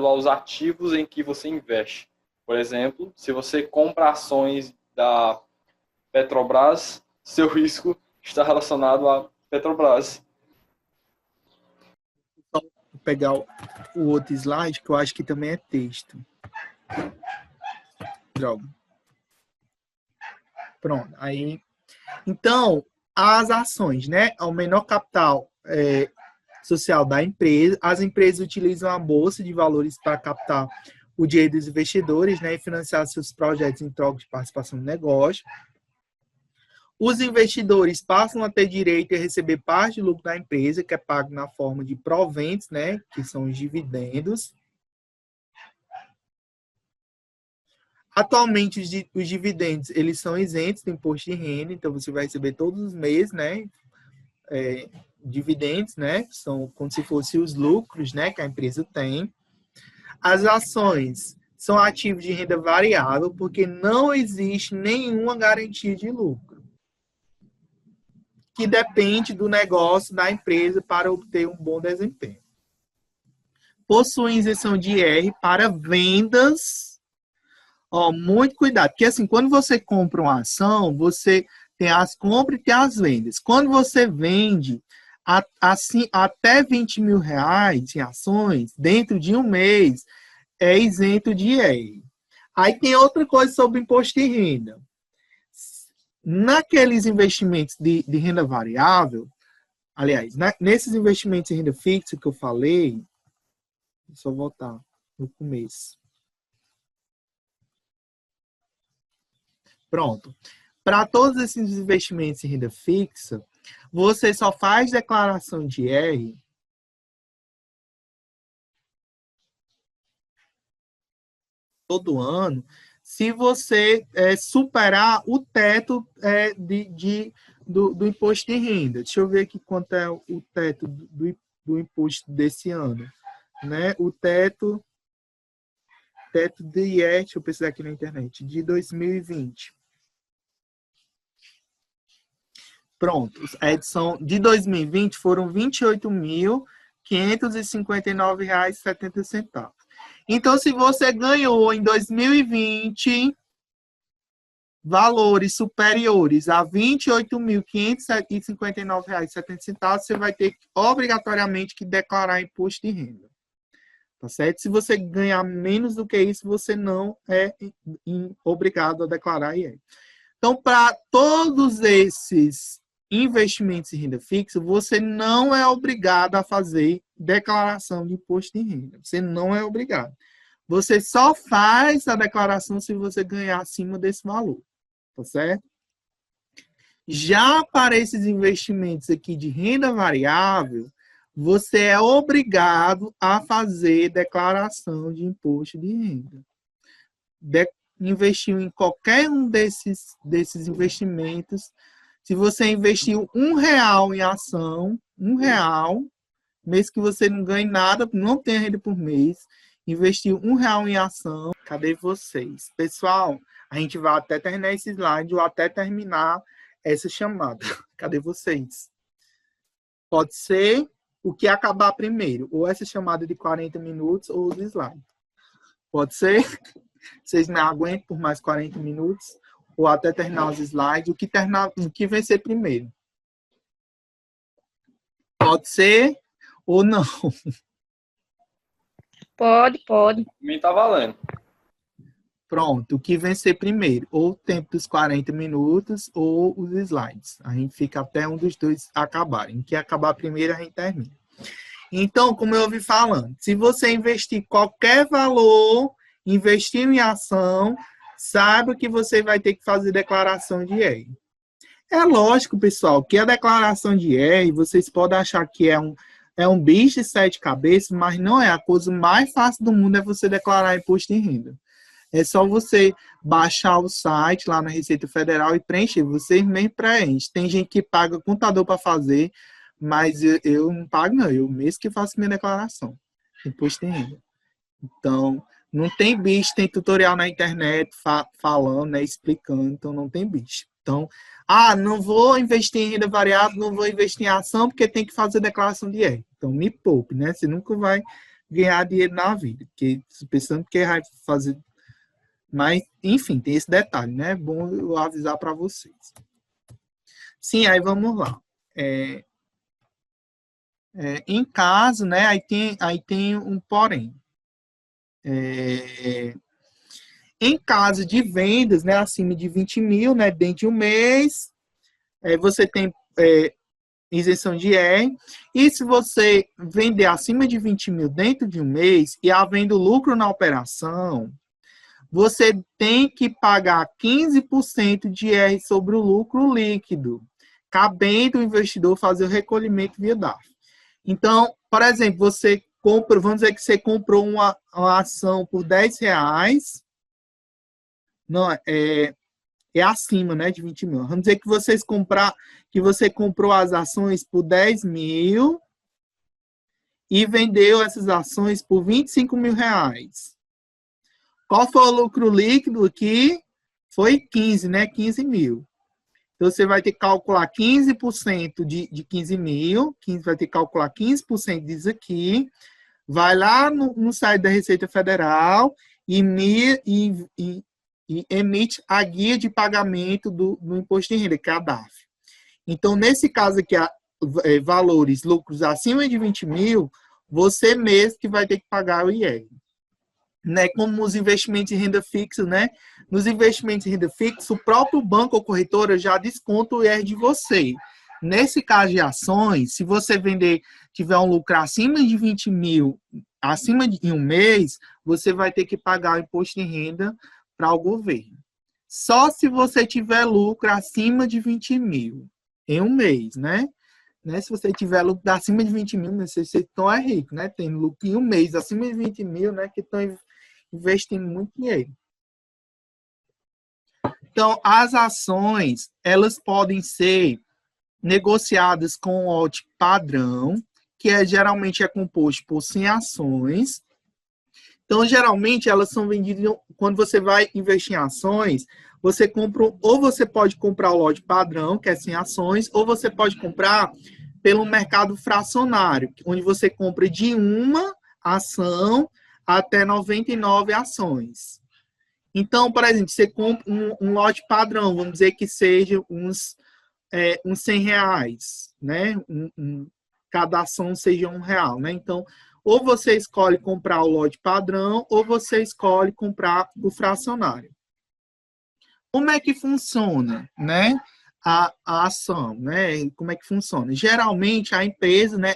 aos ativos em que você investe. Por exemplo, se você compra ações da Petrobras, seu risco está relacionado à Petrobras. Vou pegar o outro slide, que eu acho que também é texto. Droga. Pronto. Aí, então, as ações, né? Ao menor capital social da empresa, as empresas utilizam a bolsa de valores para captar o dinheiro dos investidores, né? E financiar seus projetos em troca de participação no negócio. Os investidores passam a ter direito a receber parte do lucro da empresa, que é pago na forma de proventos, né? Que são os dividendos. Atualmente, os dividendos, eles são isentos do imposto de renda, então você vai receber todos os meses, né? Dividendos, né? São como se fossem os lucros, né, que a empresa tem. As ações são ativos de renda variável, porque não existe nenhuma garantia de lucro, que depende do negócio da empresa para obter um bom desempenho. Possuem isenção de IR para vendas. Muito cuidado, porque assim, quando você compra uma ação, você tem as compras e tem as vendas. Quando você vende assim, até 20 mil reais em ações, dentro de um mês, é isento de IR. Aí tem outra coisa sobre imposto de renda. Naqueles investimentos de renda variável, aliás, nesses investimentos em renda fixa que eu falei, deixa eu voltar no começo. Pronto. Para todos esses investimentos em renda fixa, você só faz declaração de IR todo ano se você superar o teto do imposto de renda. Deixa eu ver aqui quanto é o teto do imposto desse ano. Né? O teto de IR, deixa eu pesquisar aqui na internet, de 2020. Pronto, a edição de 2020 foram R$ 28.559,70. Então, se você ganhou em 2020 valores superiores a R$ 28.559,70, você vai ter obrigatoriamente que declarar imposto de renda. Tá certo? Se você ganhar menos do que isso, você não é obrigado a declarar IR. Então, para todos esses investimentos em renda fixa, você não é obrigado a fazer declaração de imposto de renda. Você não é obrigado. Você só faz a declaração se você ganhar acima desse valor. Tá certo? Já para esses investimentos aqui de renda variável, você é obrigado a fazer declaração de imposto de renda. Investiu em qualquer um desses investimentos, se você investiu R$1 em ação, R$1, mês que você não ganhe nada, não tem renda por mês, investiu R$1 em ação, cadê vocês? Pessoal, a gente vai até terminar esse slide ou até terminar essa chamada. Cadê vocês? Pode ser o que acabar primeiro, ou essa chamada de 40 minutos ou os slides. Pode ser? Vocês me aguentam por mais 40 minutos? Ou até terminar os slides, o que vencer primeiro. Pode ser ou não? Pode. Me tá valendo. Pronto, o que vencer primeiro, ou o tempo dos 40 minutos, ou os slides. A gente fica até um dos dois acabarem. O que acabar primeiro, a gente termina. Então, como eu ouvi falando, se você investir qualquer valor, investir em ação, saiba que você vai ter que fazer declaração de IR. É lógico, pessoal, que a declaração de IR, vocês podem achar que é um bicho de 7 cabeças, mas não é. A coisa mais fácil do mundo é você declarar imposto de renda. É só você baixar o site lá na Receita Federal e preencher. Vocês mesmo preenchem. Tem gente que paga contador para fazer, mas eu não pago, não. Eu mesmo que faço minha declaração. Imposto de renda. Então, não tem bicho, tem tutorial na internet falando, né, explicando, então não tem bicho. Então, não vou investir em renda variável, não vou investir em ação, porque tem que fazer declaração de IR. Então, me poupe, né? Você nunca vai ganhar dinheiro na vida, porque pensando que vai fazer... Mas, enfim, tem esse detalhe, né? É bom eu avisar para vocês. Sim, aí vamos lá. Em caso, né? Aí tem um porém. Em caso de vendas, né, acima de 20 mil, né, dentro de um mês, você tem isenção de IR. E se você vender acima de 20 mil dentro de um mês e havendo lucro na operação, você tem que pagar 15% de IR sobre o lucro líquido, cabendo o investidor fazer o recolhimento via DARF. Então, por exemplo, você compra, vamos dizer que você comprou uma ação por R$10, Não, é acima, né, de 20 mil. Vamos dizer que você comprou as ações por 10 mil e vendeu essas ações por 25 mil reais. Qual foi o lucro líquido aqui? Foi 15, né? 15 mil. Então, você vai ter que calcular 15% de 15 mil, vai ter que calcular 15% disso aqui, vai lá no site da Receita Federal e emite a guia de pagamento do Imposto de Renda, que é a DAF. Então, nesse caso aqui, valores, lucros acima de 20 mil, você mesmo que vai ter que pagar o IR. Né, como os investimentos em renda fixa, né? Nos investimentos em renda fixa, o próprio banco ou corretora já desconta o IR de você. Nesse caso de ações, se você tiver um lucro acima de 20 mil, em um mês, você vai ter que pagar o imposto de renda para o governo. Só se você tiver lucro acima de 20 mil em um mês, né? Se você tiver lucro acima de 20 mil, você então é rico, né? Tem lucro em um mês acima de 20 mil, né? Que estão investindo muito dinheiro. Então, as ações, elas podem ser negociadas com o lote padrão, que geralmente é composto por 100 ações. Então, geralmente, elas são vendidas, quando você vai investir em ações, você compra, ou você pode comprar o lote padrão, que é 100 ações, ou você pode comprar pelo mercado fracionário, onde você compra de uma ação até 99 ações. Então, por exemplo, você compra um lote padrão, vamos dizer que seja uns 100 reais, né? Cada ação seja R$1, né? Então, ou você escolhe comprar o lote padrão, ou você escolhe comprar o fracionário. Como é que funciona, né? A ação, né? Como é que funciona? Geralmente, a empresa, né?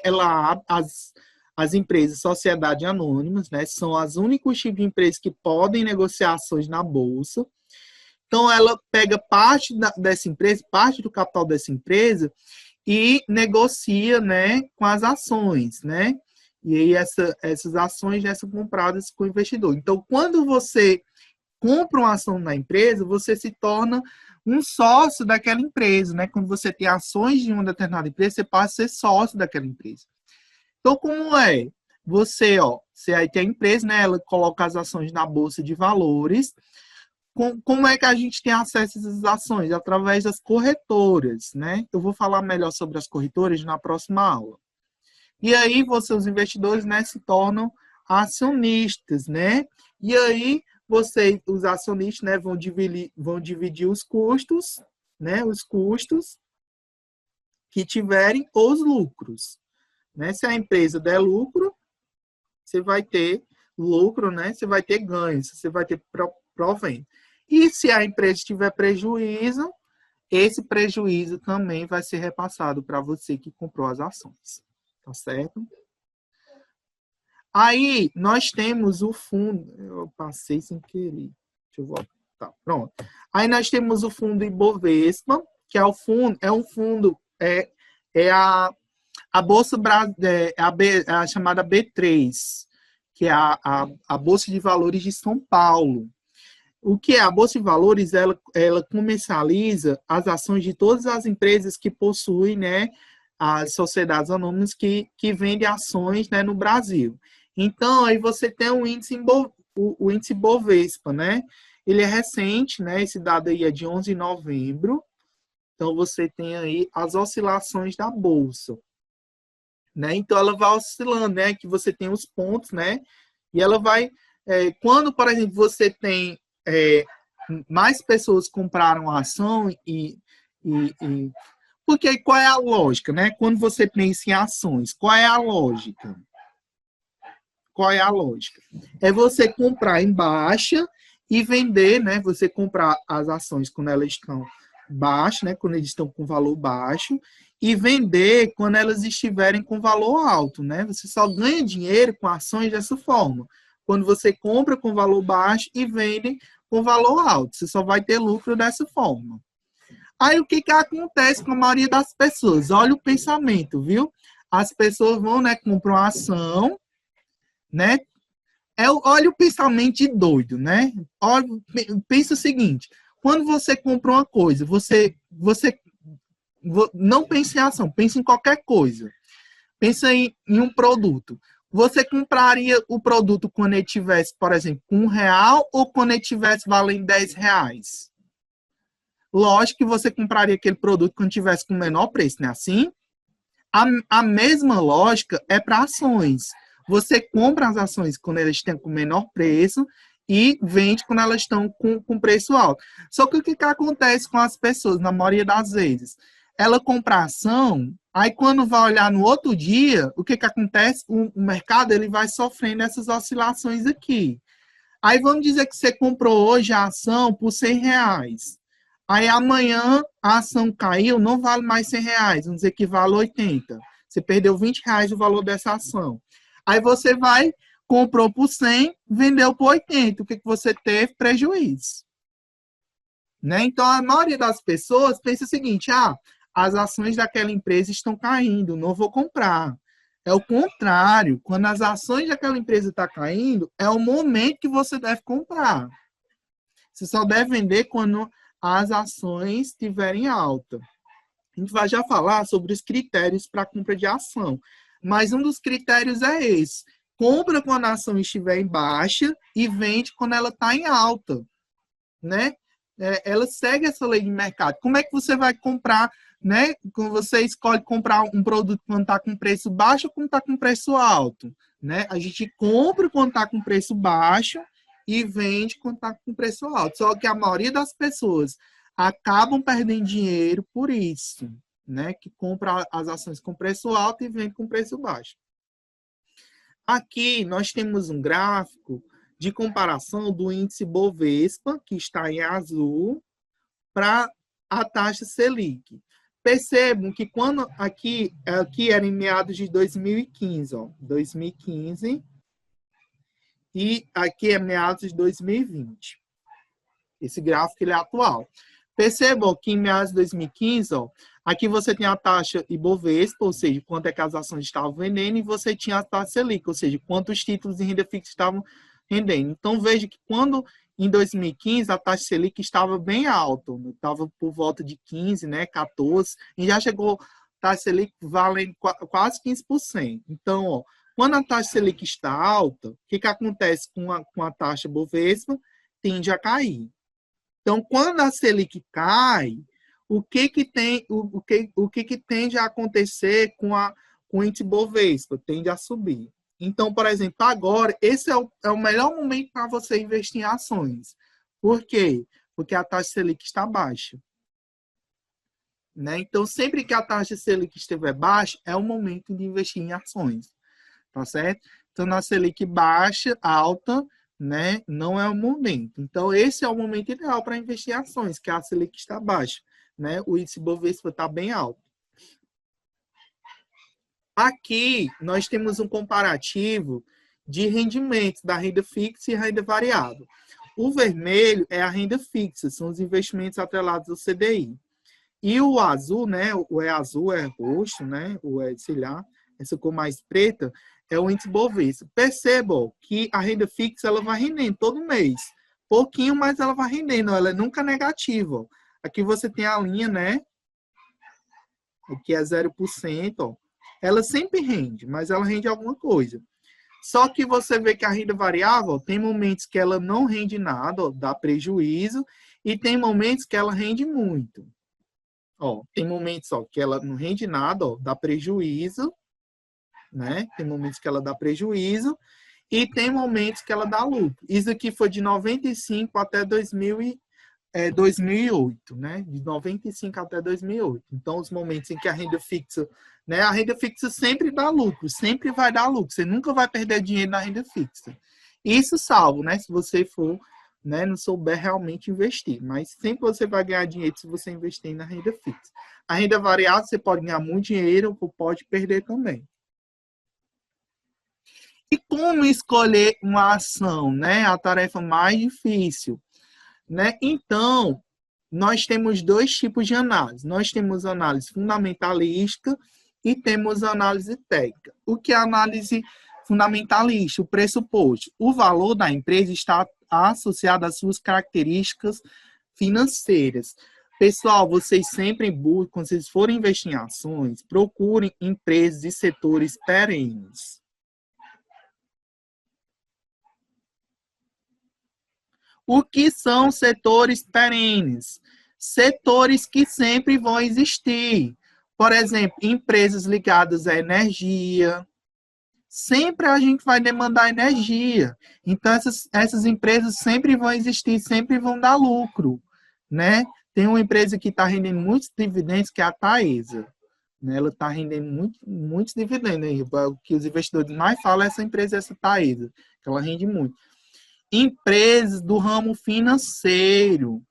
As empresas, sociedades anônimas, né? São as únicos tipos de empresas que podem negociar ações na bolsa. Então, ela pega parte dessa empresa, parte do capital dessa empresa e negocia, né? Com as ações, né? E aí, essas ações já são compradas com o investidor. Então, quando você compra uma ação na empresa, você se torna um sócio daquela empresa, né? Quando você tem ações de uma determinada empresa, você passa a ser sócio daquela empresa. Então, como é? Você aí tem a empresa, né? Ela coloca as ações na bolsa de valores. Como é que a gente tem acesso a essas ações? Através das corretoras, né? Eu vou falar melhor sobre as corretoras na próxima aula. E aí, os investidores, né, se tornam acionistas, né? E aí, os acionistas, né, vão dividir os custos, né? Os custos que tiverem ou os lucros. Né? Se a empresa der lucro, você vai ter lucro, né? Você vai ter ganhos, você vai ter provento. E se a empresa tiver prejuízo, esse prejuízo também vai ser repassado para você que comprou as ações. Tá certo? Aí, nós temos o fundo... Eu passei sem querer. Deixa eu voltar. Tá, pronto. Aí, nós temos o fundo Ibovespa, que é um fundo... A Bolsa a chamada B3, que é a Bolsa de Valores de São Paulo. O que é a Bolsa de Valores? Ela comercializa as ações de todas as empresas que possuem, né, as sociedades anônimas que vendem ações, né, no Brasil. Então, aí você tem o índice Bovespa, né? Ele é recente, né? Esse dado aí é de 11 de novembro. Então, você tem aí as oscilações da Bolsa. Né? Então, ela vai oscilando, né? Que você tem os pontos, né? E ela vai... quando, por exemplo, você tem mais pessoas compraram a ação porque qual é a lógica, né? Quando você pensa em ações, qual é a lógica? Qual é a lógica? É você comprar em baixa e vender, né? Você comprar as ações quando elas estão baixas, né? Quando eles estão com valor baixo, e vender quando elas estiverem com valor alto, né? Você só ganha dinheiro com ações dessa forma. Quando você compra com valor baixo e vende com valor alto. Você só vai ter lucro dessa forma. Aí, o que acontece com a maioria das pessoas? Olha o pensamento, viu? As pessoas vão, né, compram a ação, né? Olha o pensamento de doido, né? Olha, pensa o seguinte, quando você compra uma coisa, você não pense em ação, pense em qualquer coisa. Pensa em um produto. Você compraria o produto quando ele tivesse, por exemplo, com R$1 ou quando ele tivesse valendo R$10? Lógico que você compraria aquele produto quando tivesse com menor preço, não é assim? A mesma lógica é para ações. Você compra as ações quando elas estão com menor preço e vende quando elas estão com preço alto. Só que o que acontece com as pessoas, na maioria das vezes? Ela compra a ação, aí quando vai olhar no outro dia, o que acontece? O mercado ele vai sofrendo essas oscilações aqui. Aí vamos dizer que você comprou hoje a ação por R$100. Aí amanhã a ação caiu, não vale mais R$100, vamos dizer que vale 80. Você perdeu R$20 o valor dessa ação. Aí você vai, comprou por 100, vendeu por 80. O que você teve? Prejuízo. Né? Então a maioria das pessoas pensa o seguinte, as ações daquela empresa estão caindo, não vou comprar. É o contrário, quando as ações daquela empresa estão caindo, é o momento que você deve comprar. Você só deve vender quando as ações estiverem alta. A gente vai já falar sobre os critérios para compra de ação. Mas um dos critérios é esse. Compra quando a ação estiver em baixa e vende quando ela está em alta. Né? Ela segue essa lei de mercado. Como é que você vai comprar, né? Quando você escolhe comprar um produto quando está com preço baixo ou quando está com preço alto? Né? A gente compra quando está com preço baixo e vende quando está com preço alto. Só que a maioria das pessoas acabam perdendo dinheiro por isso, né? Que compra as ações com preço alto e vende com preço baixo. Aqui nós temos um gráfico de comparação do índice Bovespa, que está em azul, para a taxa Selic. Percebam que quando aqui era em meados de 2015, 2015, e aqui é meados de 2020. Esse gráfico ele é atual. Percebam que em meados de 2015, aqui você tem a taxa Ibovespa, ou seja, quanto é que as ações estavam vendendo, e você tinha a taxa Selic, ou seja, quantos títulos de renda fixa estavam rendendo. Então, veja que quando, em 2015, a taxa Selic estava bem alta, estava por volta de 15, né, 14, e já chegou a taxa Selic valendo quase 15%. Então, quando a taxa Selic está alta, o que acontece com a taxa Bovespa? Tende a cair. Então, quando a Selic cai, o que tende a acontecer com o índice Bovespa? Tende a subir. Então, por exemplo, agora, esse é o melhor momento para você investir em ações. Por quê? Porque a taxa Selic está baixa. Né? Então, sempre que a taxa Selic estiver baixa, é o momento de investir em ações. Tá certo? Então, na Selic baixa, alta, né, não é o momento. Então, esse é o momento ideal para investir em ações, que a Selic está baixa. Né? O índice Bovespa está bem alto. Aqui, nós temos um comparativo de rendimentos da renda fixa e renda variável. O vermelho é a renda fixa, são os investimentos atrelados ao CDI. E o azul, né, o é azul, é roxo, né, o é, sei lá, essa cor mais preta, é o índice Bovespa. Percebam que a renda fixa ela vai rendendo todo mês. Pouquinho, mas ela vai rendendo, ela é nunca negativa. Aqui você tem a linha, né, que é 0%, ó. Ela sempre rende, mas ela rende alguma coisa. Só que você vê que a renda variável, tem momentos que ela não rende nada, ó, dá prejuízo, e tem momentos que ela rende muito. Ó, tem momentos que ela não rende nada, ó, dá prejuízo, né? Tem momentos que ela dá prejuízo, e tem momentos que ela dá lucro. Isso aqui foi de 95 até 2008, né? De 95 até 2008. Então, os momentos em que a renda fixa, né? A renda fixa sempre dá lucro, sempre vai dar lucro. Você nunca vai perder dinheiro na renda fixa. Isso salvo, né? Se você for, né? Não souber realmente investir. Mas sempre você vai ganhar dinheiro se você investir na renda fixa. A renda variável, você pode ganhar muito dinheiro ou pode perder também. E como escolher uma ação, né? A tarefa mais difícil. Né? Então, nós temos dois tipos de análise. Nós temos análise fundamentalística e temos análise técnica. O que é análise fundamentalista, o pressuposto. O valor da empresa está associado às suas características financeiras. Pessoal, vocês sempre buscam, quando vocês forem investir em ações, procurem empresas e setores perenes. O que são setores perenes? Setores que sempre vão existir. Por exemplo, empresas ligadas à energia. Sempre a gente vai demandar energia. Então, essas empresas sempre vão existir, sempre vão dar lucro, né? Tem uma empresa que está rendendo muitos dividendos, que é a Taesa. Né? Ela está rendendo muitos dividendos. Aí. O que os investidores mais falam é essa empresa, essa Taesa, que ela rende muito. Empresas do ramo financeiro.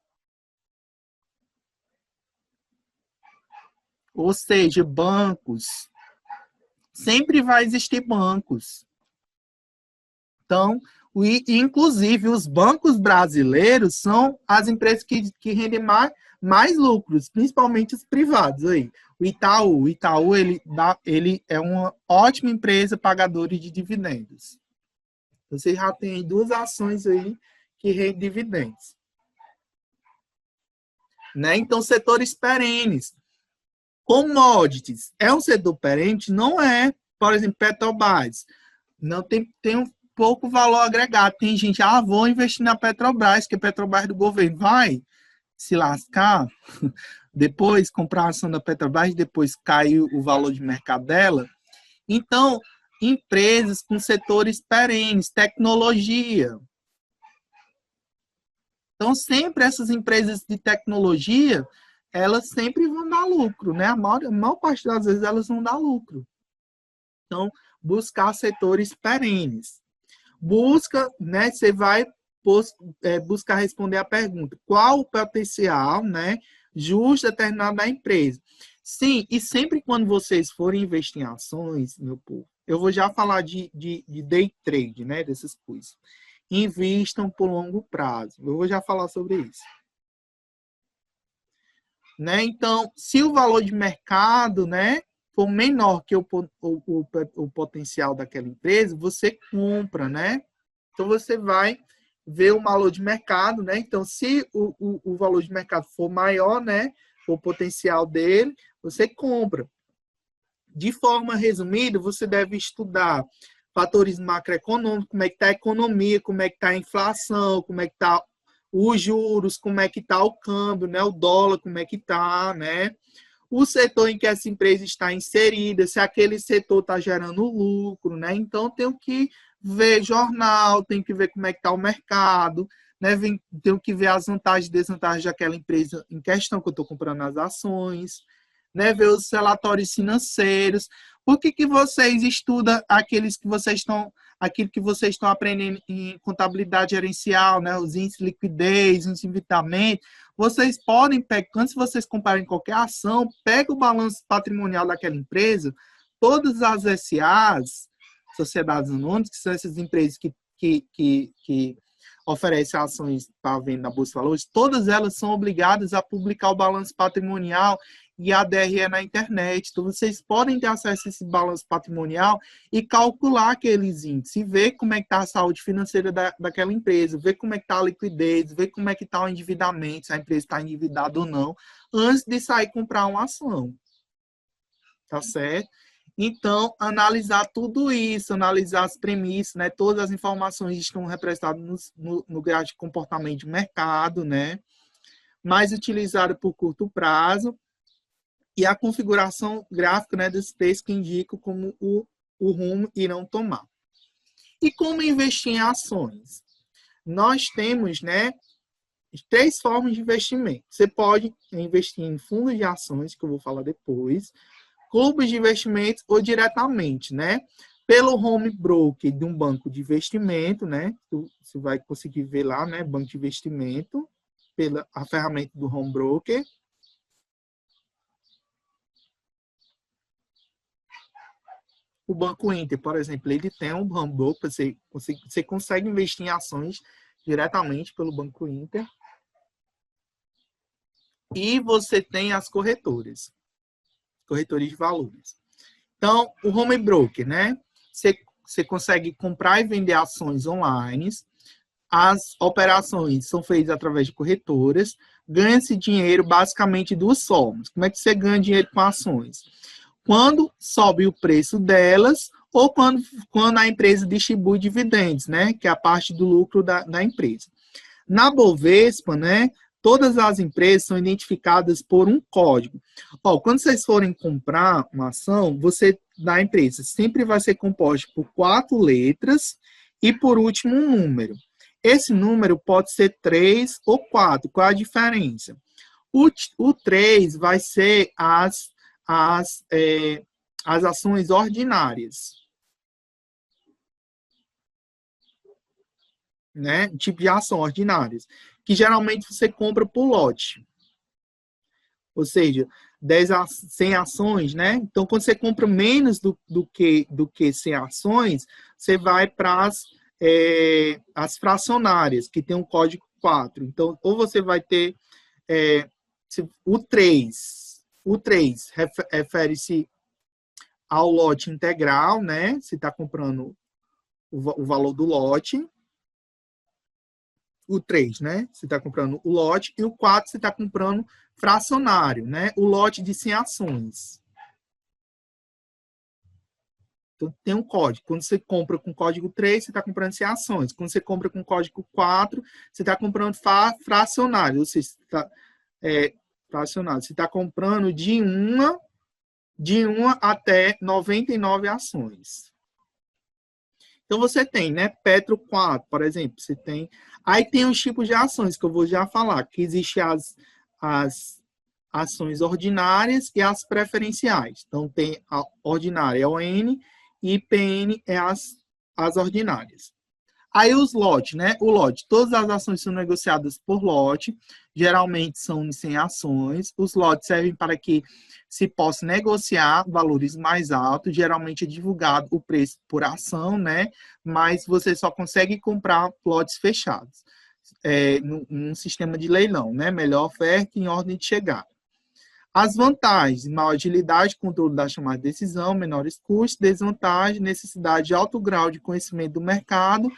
Ou seja, bancos. Sempre vai existir bancos. Então, inclusive, os bancos brasileiros são as empresas que rendem mais lucros, principalmente os privados. Aí. O Itaú ele é uma ótima empresa pagadora de dividendos. Você já tem duas ações aí que rendem dividendos. Né? Então, setores perenes. Commodities. É um setor perene? Não é. Por exemplo, Petrobras. Não tem um pouco valor agregado. Tem gente, vou investir na Petrobras, que a Petrobras do governo vai se lascar, depois comprar a ação da Petrobras, depois cai o valor de mercado dela. Então, empresas com setores perenes, tecnologia. Então, sempre essas empresas de tecnologia, elas sempre vão dar lucro, né? A maior parte das vezes elas vão dar lucro. Então, buscar setores perenes. Busca, né? Você vai buscar responder a pergunta: qual o potencial, né, justo determinado da empresa? Sim, e sempre quando vocês forem investir em ações, meu povo, eu vou já falar de day trade, né, dessas coisas. Invistam por longo prazo. Eu vou já falar sobre isso. Né? Então, se o valor de mercado, né, for menor que o potencial daquela empresa, você compra, né? Então, você vai ver o valor de mercado, né? Então, se o valor de mercado for maior, né, o potencial dele, você compra. De forma resumida, você deve estudar fatores macroeconômicos, como é que está a economia, como é que está a inflação, como é que está os juros, como é que está o câmbio, né? O dólar, como é que está, né? O setor em que essa empresa está inserida, se aquele setor está gerando lucro, né? Então, tenho que ver jornal, tenho que ver como é que está o mercado, né? Tenho que ver as vantagens e desvantagens daquela empresa em questão que eu estou comprando as ações, né? Ver os relatórios financeiros. Por que vocês estudam aquilo que vocês estão aprendendo em contabilidade gerencial, né? Os índices de liquidez, índices de endividamento. Vocês podem pegar, quando vocês comparem qualquer ação, pega o balanço patrimonial daquela empresa, todas as SAs, sociedades anônimas, que são essas empresas que oferecem ações para venda na Bolsa de Valores, todas elas são obrigadas a publicar o balanço patrimonial e a DRE na internet. Então, vocês podem ter acesso a esse balanço patrimonial e calcular aqueles índices, e ver como é que está a saúde financeira daquela empresa, ver como é que está a liquidez, ver como é que está o endividamento, se a empresa está endividada ou não, antes de sair comprar uma ação. Tá certo? Então, analisar tudo isso, analisar as premissas, né? Todas as informações estão representadas no gráfico de comportamento de mercado, né? Mais utilizado por curto prazo, e a configuração gráfica, né, dos textos que indicam como o rumo irão tomar. E como investir em ações? Nós temos, né, 3 formas de investimento. Você pode investir em fundos de ações, que eu vou falar depois, clubes de investimentos ou diretamente, né? Pelo home broker de um banco de investimento, né? Você vai conseguir ver lá, né? Banco de investimento, pela a ferramenta do home broker. O Banco Inter, por exemplo, ele tem um home broker, você consegue investir em ações diretamente pelo Banco Inter. E você tem as corretores de valores. Então, o home broker, né? você consegue comprar e vender ações online. As operações são feitas através de corretoras. Ganha-se dinheiro basicamente de duas formas. Como é que você ganha dinheiro com ações? Quando sobe o preço delas ou quando a empresa distribui dividendos, né? Que é a parte do lucro da empresa. Na Bovespa, né? Todas as empresas são identificadas por um código. Ó, quando vocês forem comprar uma ação, você da empresa sempre vai ser composto por 4 letras e, por último, um número. Esse número pode ser 3 ou 4. Qual a diferença? O 3 vai ser as ações ordinárias. Né? Tipo de ação ordinárias. Que geralmente você compra por lote. Ou seja, 100 ações, né? Então, quando você compra menos do que 100 ações, você vai para as fracionárias, que tem um código 4. Então, ou você vai ter o 3. O 3 refere-se ao lote integral, né? Você está comprando o valor do lote. O 3, né? Você está comprando o lote. E o 4, você está comprando fracionário, né? O lote de 100 ações. Então, tem um código. Quando você compra com código 3, você está comprando 100 ações. Quando você compra com código 4, você está comprando fracionário. Ou seja, fracionário. Você está comprando de uma até 99 ações. Então, você tem, né? Petro 4, por exemplo, você tem. Aí tem os tipos de ações que eu vou já falar, que existem as ações ordinárias e as preferenciais. Então, tem a ordinária, é o N, e PN é as ordinárias. Aí os lotes, né? O lote, todas as ações são negociadas por lote, geralmente são de 100 ações. Os lotes servem para que se possa negociar valores mais altos, geralmente é divulgado o preço por ação, né? Mas você só consegue comprar lotes fechados, num sistema de leilão, né? Melhor oferta em ordem de chegada. As vantagens: maior agilidade, controle da chamada de decisão, menores custos. Desvantagem: necessidade de alto grau de conhecimento do mercado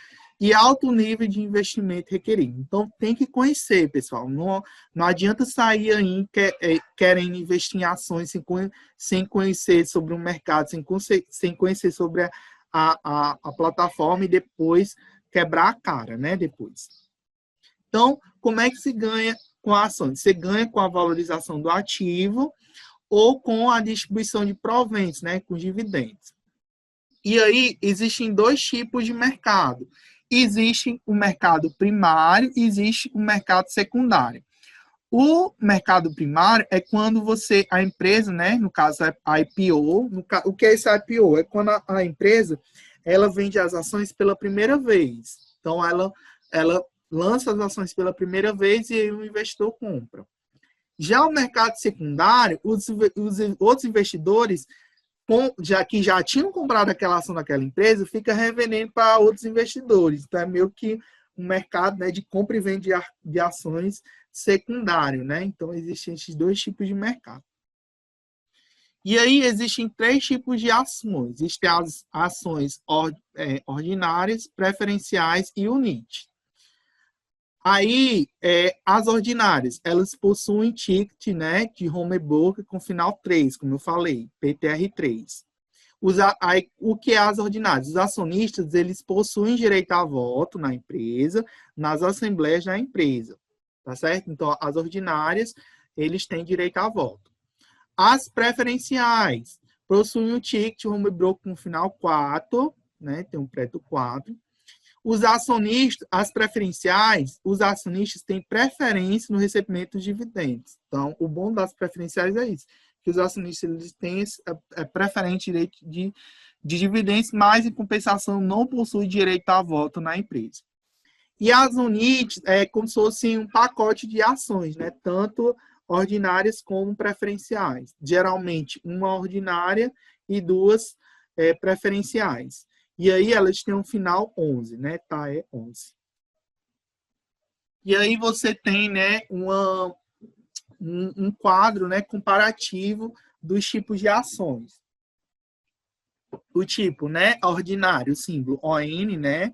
e alto nível de investimento requerido. Então, tem que conhecer, pessoal. Não adianta sair aí querendo investir em ações sem conhecer sobre o mercado, sem conhecer sobre a plataforma e depois quebrar a cara, né? Depois. Então, como é que se ganha com ações? Você ganha com a valorização do ativo ou com a distribuição de proventos, né? Com dividendos. E aí, existem 2 tipos de mercado. Existe o mercado primário e existe o mercado secundário. O mercado primário é quando a empresa, né, no caso a IPO, o que é esse IPO? É quando a empresa ela vende as ações pela primeira vez. Então, ela lança as ações pela primeira vez e aí o investidor compra. Já o mercado secundário, os outros investidores que já tinham comprado aquela ação daquela empresa, fica revendendo para outros investidores. Então, é meio que um mercado, né, de compra e venda de ações secundário, né? Então, existem esses 2 tipos de mercado. E aí, existem 3 tipos de ações. Existem as ações ordinárias, preferenciais e UNIT. Aí, as ordinárias, elas possuem ticket, né, de home broker com final 3, como eu falei, PTR3. O que é as ordinárias? Os acionistas, eles possuem direito a voto na empresa, nas assembleias da empresa, tá certo? Então, as ordinárias, eles têm direito a voto. As preferenciais possuem o ticket home broker com final 4, né, tem um preto 4. Os acionistas, as preferenciais, os acionistas têm preferência no recebimento de dividendos. Então, o bom das preferenciais é isso, que os acionistas eles têm preferente direito de dividendos, mas, em compensação, não possuem direito a voto na empresa. E as UNITs é como se fosse um pacote de ações, né? Tanto ordinárias como preferenciais. Geralmente, uma ordinária e 2 preferenciais. E aí elas têm um final 11, né? Tá, é 11. E aí você tem, né, um quadro, né, comparativo dos tipos de ações. o tipo, né, ordinário, o símbolo ON, né,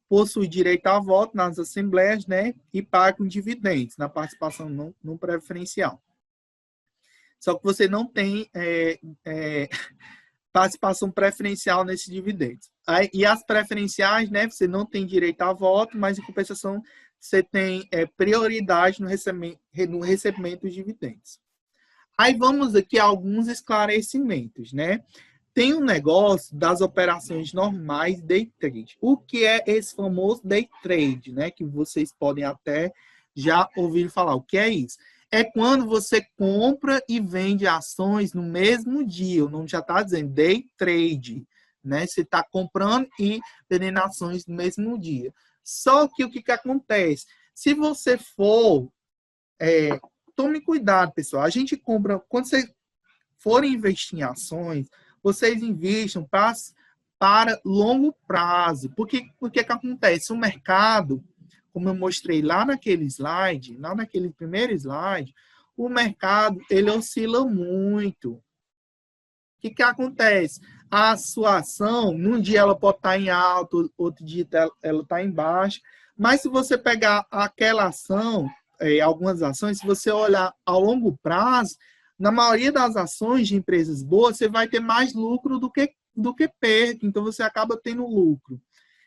possui direito a voto nas assembleias, né, e paga com dividendos na participação no preferencial. Só que você não tem participação preferencial nesses dividendos. E as preferenciais, né, você não tem direito a voto, mas em compensação você tem prioridade no recebimento dos dividendos. Aí vamos aqui a alguns esclarecimentos, né? Tem um negócio das operações normais day trade. O que é esse famoso day trade, né? Que vocês podem até já ouvir falar. O que é isso? É quando você compra e vende ações no mesmo dia. O nome já está dizendo day trade, né? Você está comprando e vendendo ações no mesmo dia. Só que o que acontece? Se você for... tome cuidado, pessoal. A gente compra... Quando vocês forem investir em ações, vocês investam para longo prazo. Porque o que acontece? O mercado, como eu mostrei lá naquele slide, lá naquele primeiro slide, o mercado, ele oscila muito. O que acontece? A sua ação, num dia ela pode estar em alto, outro dia ela está em baixo, mas se você pegar aquela ação, algumas ações, se você olhar ao longo prazo, na maioria das ações de empresas boas, você vai ter mais lucro do que perda, então você acaba tendo lucro.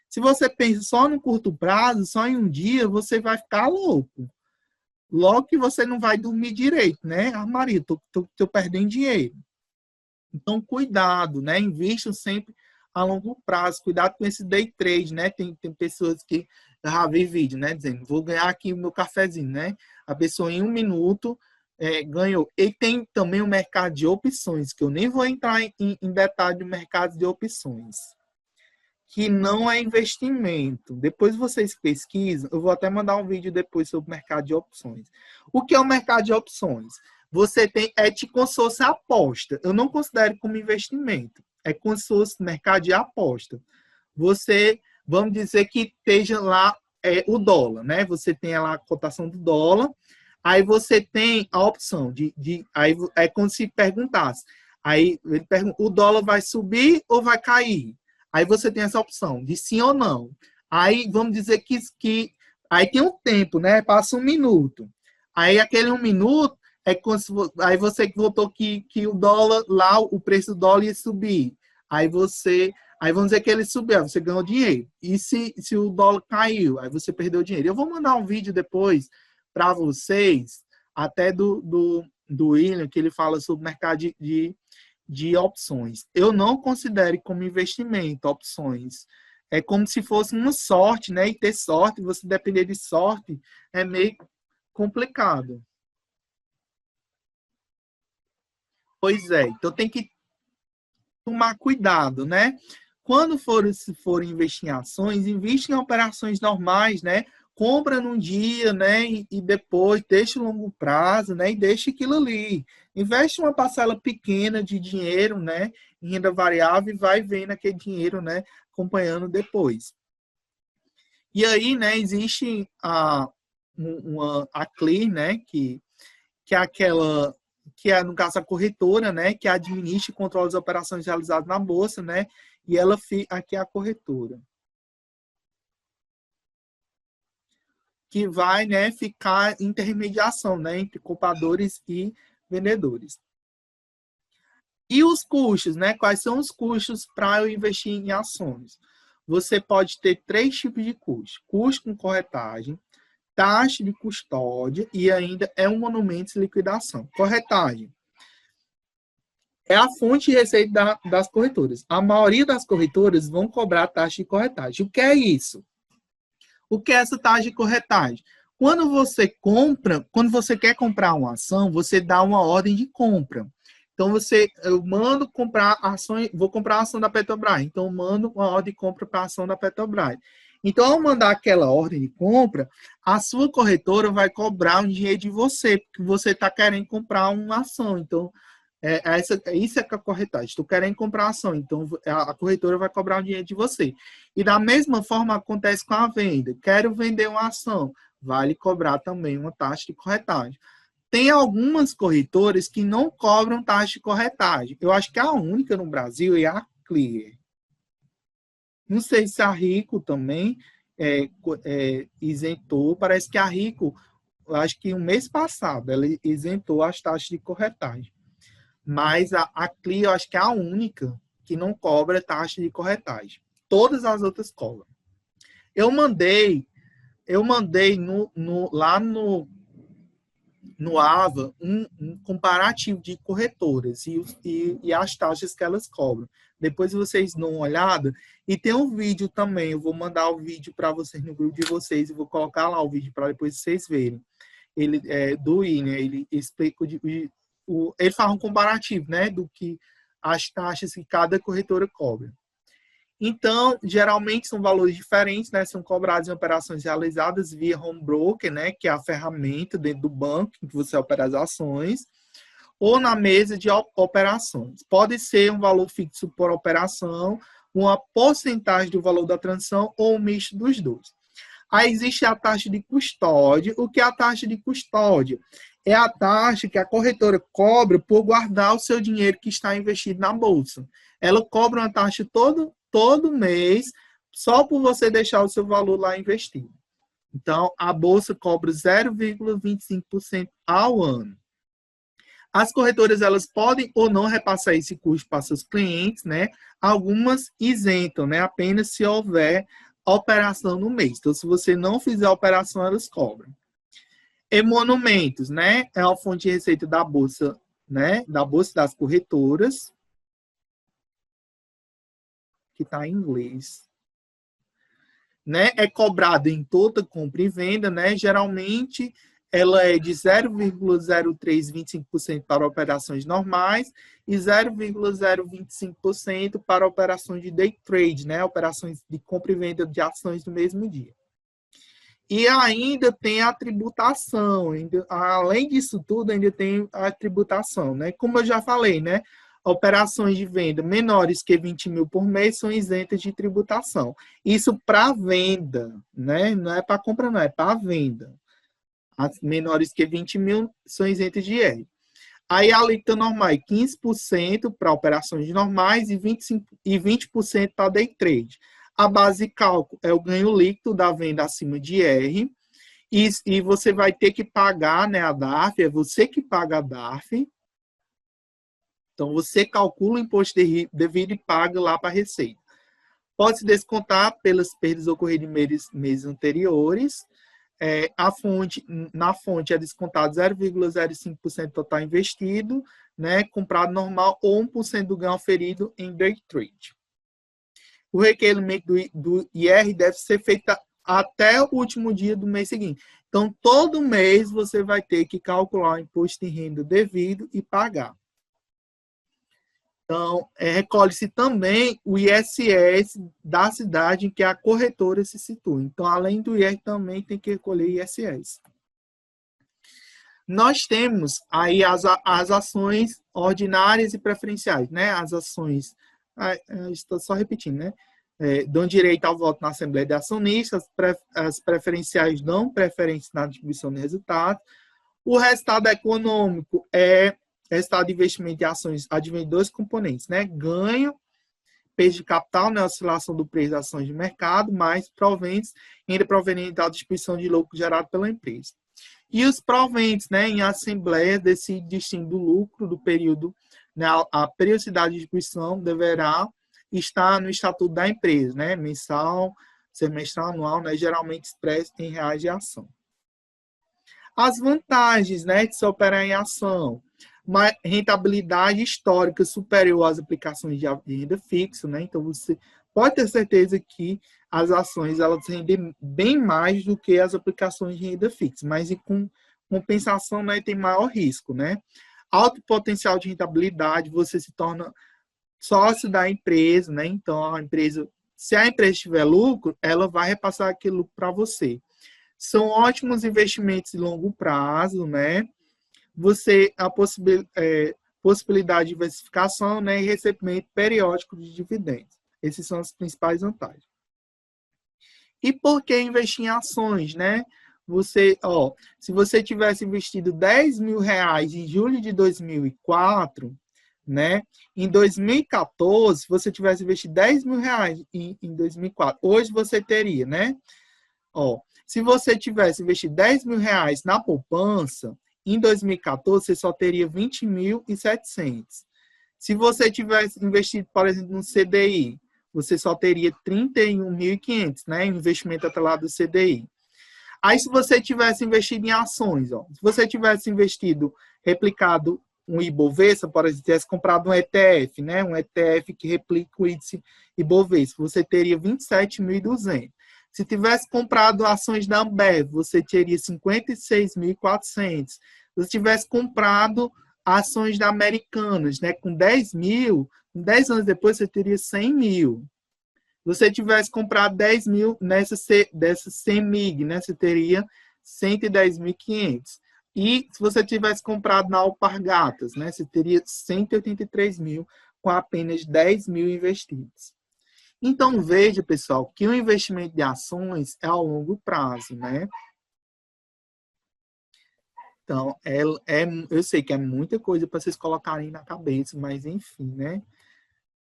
Se você pensa só no curto prazo, só em um dia, você vai ficar louco. Logo que você não vai dormir direito, né? Ah, Maria, tô perdendo dinheiro. Então, cuidado, né? Invistam sempre a longo prazo. Cuidado com esse day trade, né? Tem pessoas que já vi vídeo, né? Dizendo, vou ganhar aqui o meu cafezinho, né? A pessoa em 1 minuto ganhou. E tem também o mercado de opções, que eu nem vou entrar em detalhe do mercado de opções, que não é investimento. Depois vocês pesquisam, eu vou até mandar um vídeo depois sobre o mercado de opções. O que é o mercado de opções? Você tem, como se fosse aposta. Eu não considero como investimento. É como se fosse mercado de aposta. Você, vamos dizer que esteja lá o dólar, né? Você tem lá a cotação do dólar, aí você tem a opção aí é como se perguntasse. Aí ele pergunta, o dólar vai subir ou vai cair? Aí você tem essa opção de sim ou não. Aí vamos dizer que aí tem um tempo, né? Passa 1 minuto. Aí aquele 1 minuto aí você votou que o dólar lá, o preço do dólar ia subir. Aí vamos dizer que ele subiu, você ganhou dinheiro. E se o dólar caiu, aí você perdeu dinheiro. Eu vou mandar um vídeo depois para vocês, até do William, que ele fala sobre o mercado de opções. Eu não considero como investimento opções. É como se fosse uma sorte, né? E ter sorte, você depender de sorte, é meio complicado. Pois é, então tem que tomar cuidado, né? Quando for investir em ações, investe em operações normais, né? Compra num dia, né? E depois deixa o longo prazo, né? E deixa aquilo ali. Investe uma parcela pequena de dinheiro, né? Em renda variável e vai vendo aquele dinheiro, né? Acompanhando depois. E aí, né? Existe a Clear, né? Que é aquela, que é, no caso, a corretora, né, que administra e controla as operações realizadas na bolsa, né, e ela aqui é a corretora, que vai, né, ficar intermediação, né, entre compradores e vendedores. E os custos, né, quais são os custos para eu investir em ações? Você pode ter 3 tipos de custos: custo com corretagem, taxa de custódia e ainda é um monumento de liquidação. Corretagem é a fonte de receita das corretoras. A maioria das corretoras vão cobrar taxa de corretagem. O que é isso? O que é essa taxa de corretagem? Quando você quer comprar uma ação, você dá uma ordem de compra. Então, eu mando comprar ações, vou comprar a ação da Petrobras. Então, eu mando uma ordem de compra para a ação da Petrobras. Então, ao mandar aquela ordem de compra, a sua corretora vai cobrar um dinheiro de você, porque você está querendo comprar uma ação. Então, isso é que é a corretagem. Estou querendo comprar ação, então a corretora vai cobrar um dinheiro de você. E da mesma forma acontece com a venda. Quero vender uma ação, vai lhe cobrar também uma taxa de corretagem. Tem algumas corretoras que não cobram taxa de corretagem. Eu acho que a única no Brasil é a Clear. Não sei se a Rico também isentou. Parece que a Rico, acho que o mês passado, ela isentou as taxas de corretagem. Mas a Clear, eu acho que é a única que não cobra taxa de corretagem. Todas as outras cobram. Eu mandei lá no AVA um comparativo de corretoras e as taxas que elas cobram. Depois vocês dão uma olhada. E tem um vídeo também. Eu vou mandar o vídeo para vocês no grupo de vocês. Eu vou colocar lá o vídeo para depois vocês verem. Ele do INE, ele explica ele faz um comparativo, né, do que as taxas que cada corretora cobra. Então, geralmente são valores diferentes, né, são cobrados em operações realizadas via home broker, né, que é a ferramenta dentro do banco em que você opera as ações, ou na mesa de operações. Pode ser um valor fixo por operação, uma porcentagem do valor da transação ou um misto dos dois. Aí existe a taxa de custódia. O que é a taxa de custódia? É a taxa que a corretora cobra por guardar o seu dinheiro que está investido na bolsa. Ela cobra uma taxa todo mês só por você deixar o seu valor lá investido. Então, a bolsa cobra 0,25% ao ano. As corretoras, elas podem ou não repassar esse custo para seus clientes, né? Algumas isentam, né? Apenas se houver operação no mês. Então, se você não fizer a operação, elas cobram. Emolumentos, né? É uma fonte de receita da bolsa, né? Da bolsa das corretoras, que está em inglês. Né? É cobrado em toda compra e venda, né? Geralmente, ela é de 0,0325% para operações normais e 0,025% para operações de day trade, né? Operações de compra e venda de ações no mesmo dia. E ainda tem a tributação, além disso tudo, ainda tem a tributação, né? Como eu já falei, né? Operações de venda menores que 20 mil por mês são isentas de tributação. Isso para venda, né? Não é para compra, não, é para venda. As menores que 20 mil são isentas de IR. Aí a alíquota normal é 15% para operações normais e 20% para day trade. A base de cálculo é o ganho líquido da venda acima de IR. E você vai ter que pagar, né, a DARF, é você que paga a DARF. Então, você calcula o imposto devido e paga lá para a Receita. Pode se descontar pelas perdas ocorridas em meses anteriores. Na fonte é descontado 0,05% total investido, né, comprado normal ou 1% do ganho oferido em day trade. O requerimento do IR deve ser feito até o último dia do mês seguinte. Então, todo mês você vai ter que calcular o imposto de renda devido e pagar. Então, recolhe-se também o ISS da cidade em que a corretora se situa. Então, além do IR, também tem que recolher ISS. Nós temos aí as ações ordinárias e preferenciais, né? As ações, estou só repetindo, né? Dão direito ao voto na Assembleia de Acionistas, as preferenciais dão preferência na distribuição de resultados. O resultado econômico resultado de investimento em ações advém de dois componentes, né? Ganho, perda de capital, né? Oscilação do preço das ações de mercado, mais proventos, ainda provenientes da distribuição de lucro gerado pela empresa. E os proventos, né? Em assembleia, decide o destino do lucro do período, né? A periodicidade de distribuição deverá estar no estatuto da empresa, né? Mensal, semestral, anual, né? Geralmente expresso em reais de ação. As vantagens, né? De se operar em ação. Uma rentabilidade histórica superior às aplicações de renda fixa, né? Então, você pode ter certeza que as ações elas rendem bem mais do que as aplicações de renda fixa, mas com compensação, né, tem maior risco, né? Alto potencial de rentabilidade, você se torna sócio da empresa, né? Então, se a empresa tiver lucro, ela vai repassar aquele lucro para você. São ótimos investimentos de longo prazo, né? A possibilidade de diversificação, né, e recebimento periódico de dividendos. Essas são as principais vantagens. E por que investir em ações, né? Se você tivesse investido R$10 mil em julho de 2004, né? Em 2014, se você tivesse investido 10 mil reais em 2004, hoje você teria, né? Ó, se você tivesse investido 10 mil reais na poupança, em 2014 você só teria 20.700. Se você tivesse investido, por exemplo, no CDI, você só teria 31.500, né? Investimento atrelado do CDI. Aí, se você tivesse investido em ações, ó, se você tivesse investido, replicado um Ibovespa, por exemplo, tivesse comprado um ETF, né? Um ETF que replica o índice Ibovespa, você teria 27.200. Se tivesse comprado ações da Ambev, você teria 56.400. Se você tivesse comprado ações da Americanas, né? Com 10 mil, 10 anos depois você teria 100 mil. Se você tivesse comprado 10 mil dessa CEMIG, né, você teria 110.500. E se você tivesse comprado na Alpargatas, né, você teria 183 mil com apenas 10 mil investidos. Então, veja, pessoal, que o investimento de ações é ao longo prazo, né? Então, eu sei que é muita coisa para vocês colocarem na cabeça, mas enfim, né?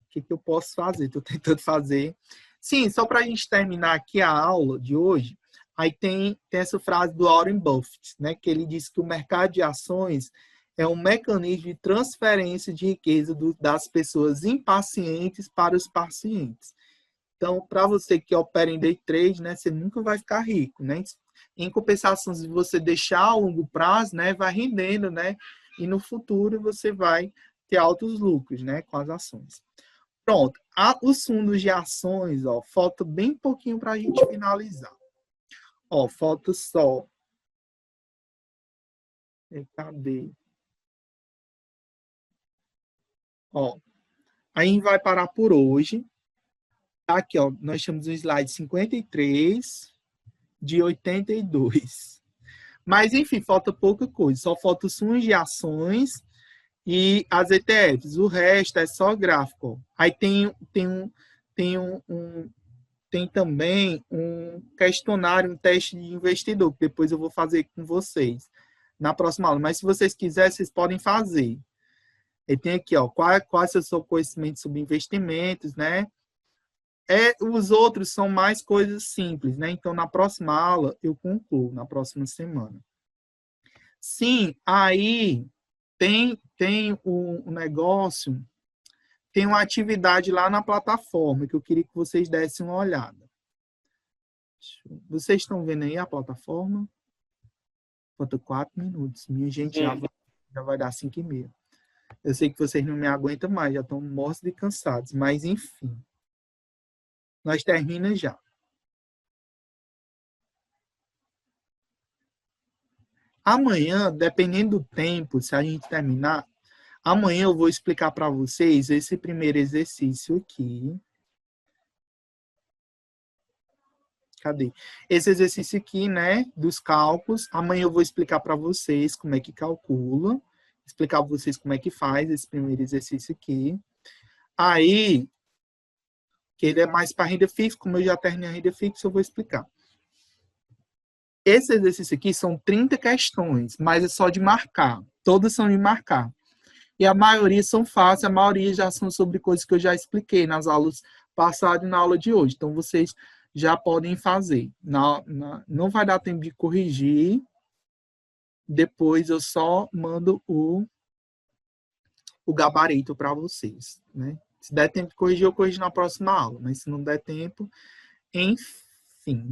O que eu posso fazer? Estou tentando fazer. Sim, só para a gente terminar aqui a aula de hoje, aí tem essa frase do Warren Buffett, né, que ele diz que o mercado de ações é um mecanismo de transferência de riqueza das pessoas impacientes para os pacientes. Então, para você que opera em day trade, né, você nunca vai ficar rico, né? Em compensação, se você deixar a longo prazo, né, vai rendendo, né? E no futuro você vai ter altos lucros, né, com as ações. Pronto, os fundos de ações, ó, falta bem pouquinho para a gente finalizar. Ó, falta só. Cadê? Ó, aí vai parar por hoje. Aqui, ó, nós temos o slide 53 de 82. Mas, enfim, falta pouca coisa. Só falta os fundos de ações e as ETFs. O resto é só gráfico. Ó. Aí tem também um questionário, um teste de investidor, que depois eu vou fazer com vocês na próxima aula. Mas se vocês quiserem, vocês podem fazer. E tem aqui, ó, qual é o seu conhecimento sobre investimentos, né? Os outros são mais coisas simples, né? Então, na próxima aula, eu concluo, na próxima semana. Sim, aí tem um negócio, tem uma atividade lá na plataforma que eu queria que vocês dessem uma olhada. Vocês estão vendo aí a plataforma? Falta 4 minutos. Minha gente já vai dar 5h30. Eu sei que vocês não me aguentam mais, já estão mortos e cansados. Mas, enfim. Nós terminamos já. Amanhã, dependendo do tempo, se a gente terminar, amanhã eu vou explicar para vocês esse primeiro exercício aqui. Cadê? Esse exercício aqui, né, dos cálculos. Amanhã eu vou explicar para vocês como é que calcula, explicar para vocês como é que faz esse primeiro exercício aqui. Aí, que ele é mais para renda fixa, como eu já terminei a renda fixa, eu vou explicar. Esse exercício aqui são 30 questões, mas é só de marcar. Todas são de marcar. E a maioria são fáceis, a maioria já são sobre coisas que eu já expliquei nas aulas passadas e na aula de hoje. Então, vocês já podem fazer. Não vai dar tempo de corrigir. Depois eu só mando o gabarito para vocês, né? Se der tempo de corrigir, eu corrijo na próxima aula. Mas se não der tempo, enfim.